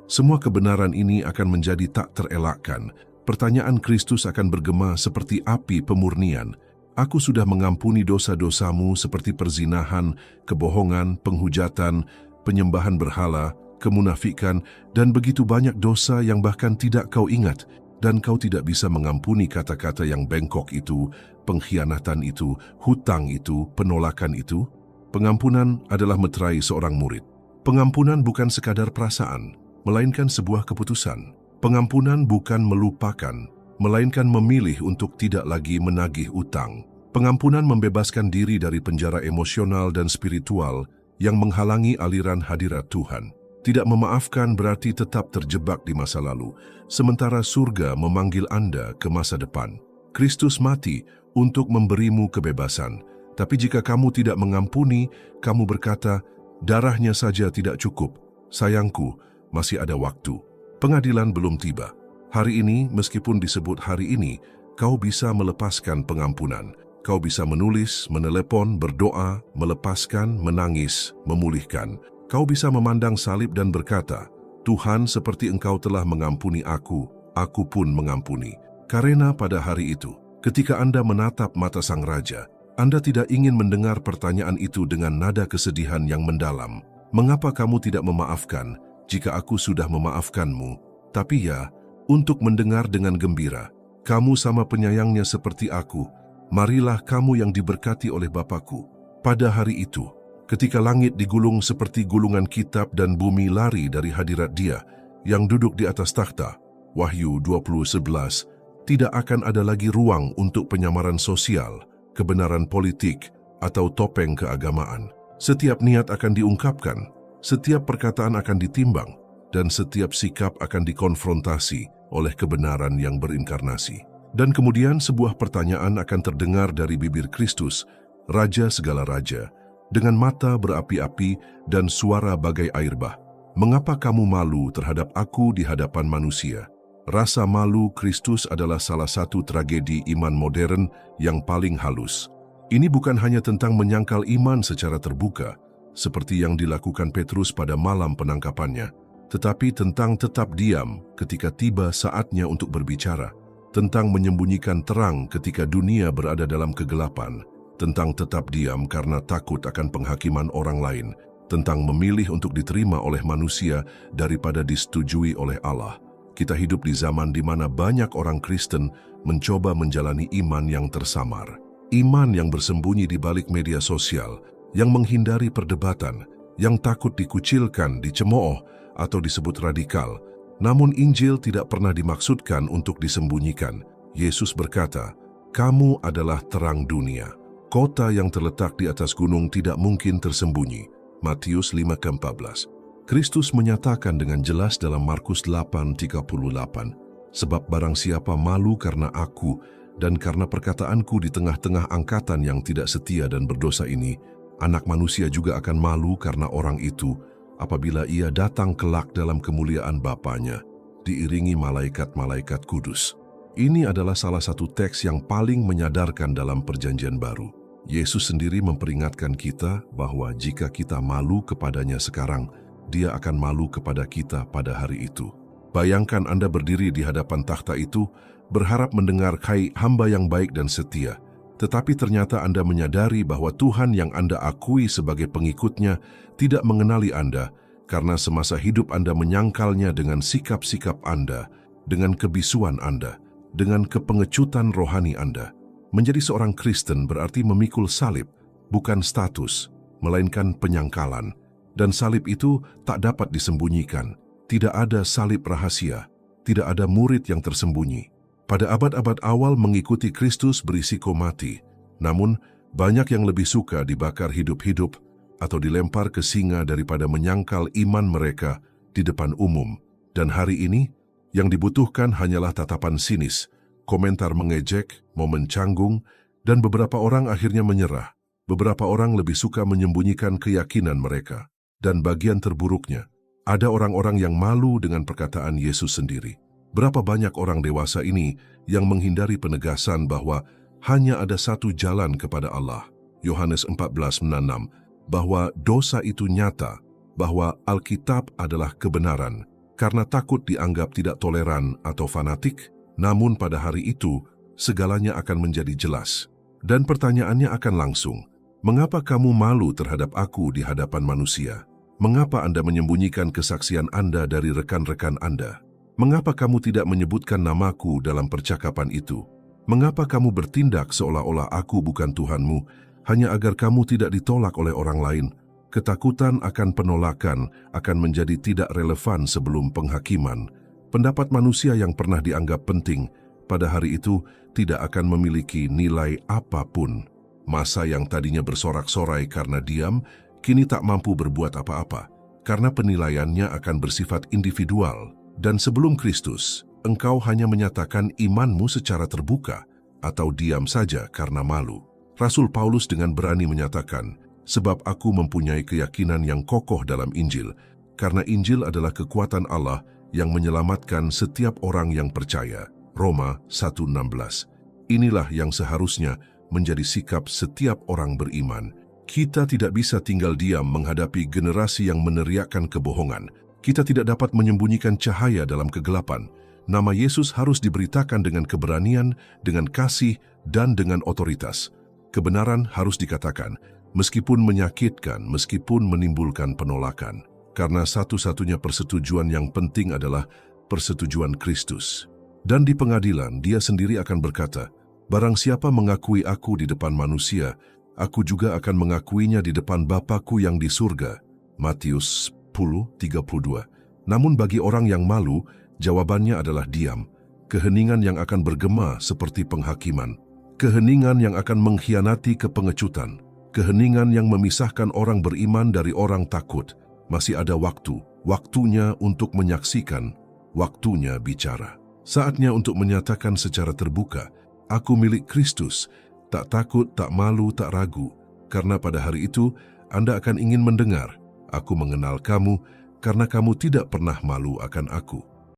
semua kebenaran ini akan menjadi tak terelakkan. Pertanyaan Kristus akan bergema seperti api pemurnian. Aku sudah mengampuni dosa-dosamu seperti perzinahan, kebohongan, penghujatan, penyembahan berhala, kemunafikan, dan begitu banyak dosa yang bahkan tidak kau ingat, dan kau tidak bisa mengampuni kata-kata yang bengkok itu, pengkhianatan itu, hutang itu, penolakan itu. Pengampunan adalah meterai seorang murid. Pengampunan bukan sekadar perasaan, melainkan sebuah keputusan. Pengampunan bukan melupakan, melainkan memilih untuk tidak lagi menagih utang. Pengampunan membebaskan diri dari penjara emosional dan spiritual yang menghalangi aliran hadirat Tuhan. Tidak memaafkan berarti tetap terjebak di masa lalu, sementara surga memanggil Anda ke masa depan. Kristus mati untuk memberimu kebebasan, tapi jika kamu tidak mengampuni, kamu berkata, darahnya saja tidak cukup. Sayangku, masih ada waktu. Pengadilan belum tiba. Hari ini, meskipun disebut hari ini, kau bisa melepaskan pengampunan. Kau bisa menulis, menelepon, berdoa, melepaskan, menangis, memulihkan. Kau bisa memandang salib dan berkata, Tuhan, seperti Engkau telah mengampuni aku pun mengampuni. Karena pada hari itu, ketika Anda menatap mata Sang Raja, Anda tidak ingin mendengar pertanyaan itu dengan nada kesedihan yang mendalam. Mengapa kamu tidak memaafkan jika aku sudah memaafkanmu? Tapi ya, untuk mendengar dengan gembira, kamu sama penyayangnya seperti aku. Marilah kamu yang diberkati oleh Bapakku. Pada hari itu, ketika langit digulung seperti gulungan kitab dan bumi lari dari hadirat Dia yang duduk di atas takhta, Wahyu 20:11, tidak akan ada lagi ruang untuk penyamaran sosial, kebenaran politik, atau topeng keagamaan. Setiap niat akan diungkapkan, setiap perkataan akan ditimbang, dan setiap sikap akan dikonfrontasi oleh kebenaran yang berinkarnasi. Dan kemudian sebuah pertanyaan akan terdengar dari bibir Kristus, Raja segala raja, dengan mata berapi-api dan suara bagai air bah. Mengapa kamu malu terhadap aku di hadapan manusia? Rasa malu Kristus adalah salah satu tragedi iman modern yang paling halus. Ini bukan hanya tentang menyangkal iman secara terbuka, seperti yang dilakukan Petrus pada malam penangkapannya, tetapi tentang tetap diam ketika tiba saatnya untuk berbicara, tentang menyembunyikan terang ketika dunia berada dalam kegelapan, tentang tetap diam karena takut akan penghakiman orang lain, tentang memilih untuk diterima oleh manusia daripada disetujui oleh Allah. Kita hidup di zaman di mana banyak orang Kristen mencoba menjalani iman yang tersamar. Iman yang bersembunyi di balik media sosial, yang menghindari perdebatan, yang takut dikucilkan, dicemooh, atau disebut radikal. Namun Injil tidak pernah dimaksudkan untuk disembunyikan. Yesus berkata, kamu adalah terang dunia. Kota yang terletak di atas gunung tidak mungkin tersembunyi. Matius 5:14. Kristus menyatakan dengan jelas dalam Markus 8:38, sebab barang siapa malu karena aku Dan karena perkataanku di tengah-tengah angkatan yang tidak setia dan berdosa ini, Anak Manusia juga akan malu karena orang itu apabila ia datang kelak dalam kemuliaan Bapanya, diiringi malaikat-malaikat kudus. Ini adalah salah satu teks yang paling menyadarkan dalam Perjanjian Baru. Yesus sendiri memperingatkan kita bahwa jika kita malu kepadanya sekarang, Dia akan malu kepada kita pada hari itu. Bayangkan Anda berdiri di hadapan takhta itu, berharap mendengar "Hai hamba yang baik dan setia," tetapi ternyata Anda menyadari bahwa Tuhan yang Anda akui sebagai pengikutnya tidak mengenali Anda karena semasa hidup Anda menyangkalnya dengan sikap-sikap Anda, dengan kebisuan Anda, dengan kepengecutan rohani Anda. Menjadi seorang Kristen berarti memikul salib, bukan status, melainkan penyangkalan. Dan salib itu tak dapat disembunyikan. Tidak ada salib rahasia, tidak ada murid yang tersembunyi. Pada abad-abad awal mengikuti Kristus berisiko mati, namun banyak yang lebih suka dibakar hidup-hidup atau dilempar ke singa daripada menyangkal iman mereka di depan umum. Dan hari ini, yang dibutuhkan hanyalah tatapan sinis, komentar mengejek, momen canggung, dan beberapa orang akhirnya menyerah. Beberapa orang lebih suka menyembunyikan keyakinan mereka. Dan bagian terburuknya, ada orang-orang yang malu dengan perkataan Yesus sendiri. Berapa banyak orang dewasa ini yang menghindari penegasan bahwa hanya ada satu jalan kepada Allah. Yohanes 14:6, bahwa dosa itu nyata, bahwa Alkitab adalah kebenaran, karena takut dianggap tidak toleran atau fanatik. Namun pada hari itu, segalanya akan menjadi jelas. Dan pertanyaannya akan langsung, mengapa kamu malu terhadap aku di hadapan manusia? Mengapa Anda menyembunyikan kesaksian Anda dari rekan-rekan Anda? Mengapa kamu tidak menyebutkan namaku dalam percakapan itu? Mengapa kamu bertindak seolah-olah aku bukan Tuhanmu, hanya agar kamu tidak ditolak oleh orang lain? Ketakutan akan penolakan akan menjadi tidak relevan sebelum penghakiman. Pendapat manusia yang pernah dianggap penting pada hari itu tidak akan memiliki nilai apapun. Masa yang tadinya bersorak-sorai karena diam, kini tak mampu berbuat apa-apa, karena penilaiannya akan bersifat individual. Dan sebelum Kristus, engkau hanya menyatakan imanmu secara terbuka atau diam saja karena malu. Rasul Paulus dengan berani menyatakan, sebab aku mempunyai keyakinan yang kokoh dalam Injil, karena Injil adalah kekuatan Allah yang menyelamatkan setiap orang yang percaya. Roma 1:16. Inilah yang seharusnya menjadi sikap setiap orang beriman. Kita tidak bisa tinggal diam menghadapi generasi yang meneriakkan kebohongan. Kita tidak dapat menyembunyikan cahaya dalam kegelapan. Nama Yesus harus diberitakan dengan keberanian, dengan kasih, dan dengan otoritas. Kebenaran harus dikatakan, meskipun menyakitkan, meskipun menimbulkan penolakan. Karena satu-satunya persetujuan yang penting adalah persetujuan Kristus. Dan di pengadilan, Dia sendiri akan berkata, barang siapa mengakui aku di depan manusia, aku juga akan mengakuinya di depan Bapa-Ku yang di surga. Matius 10:32. Namun bagi orang yang malu, jawabannya adalah diam. Keheningan yang akan bergema seperti penghakiman. Keheningan yang akan mengkhianati kepengecutan. Keheningan yang memisahkan orang beriman dari orang takut. Masih ada waktu, waktunya untuk menyaksikan, waktunya bicara. Saatnya untuk menyatakan secara terbuka, aku milik Kristus, tak takut, tak malu, tak ragu. Karena pada hari itu, Anda akan ingin mendengar, aku mengenal kamu, karena kamu tidak pernah malu akan aku.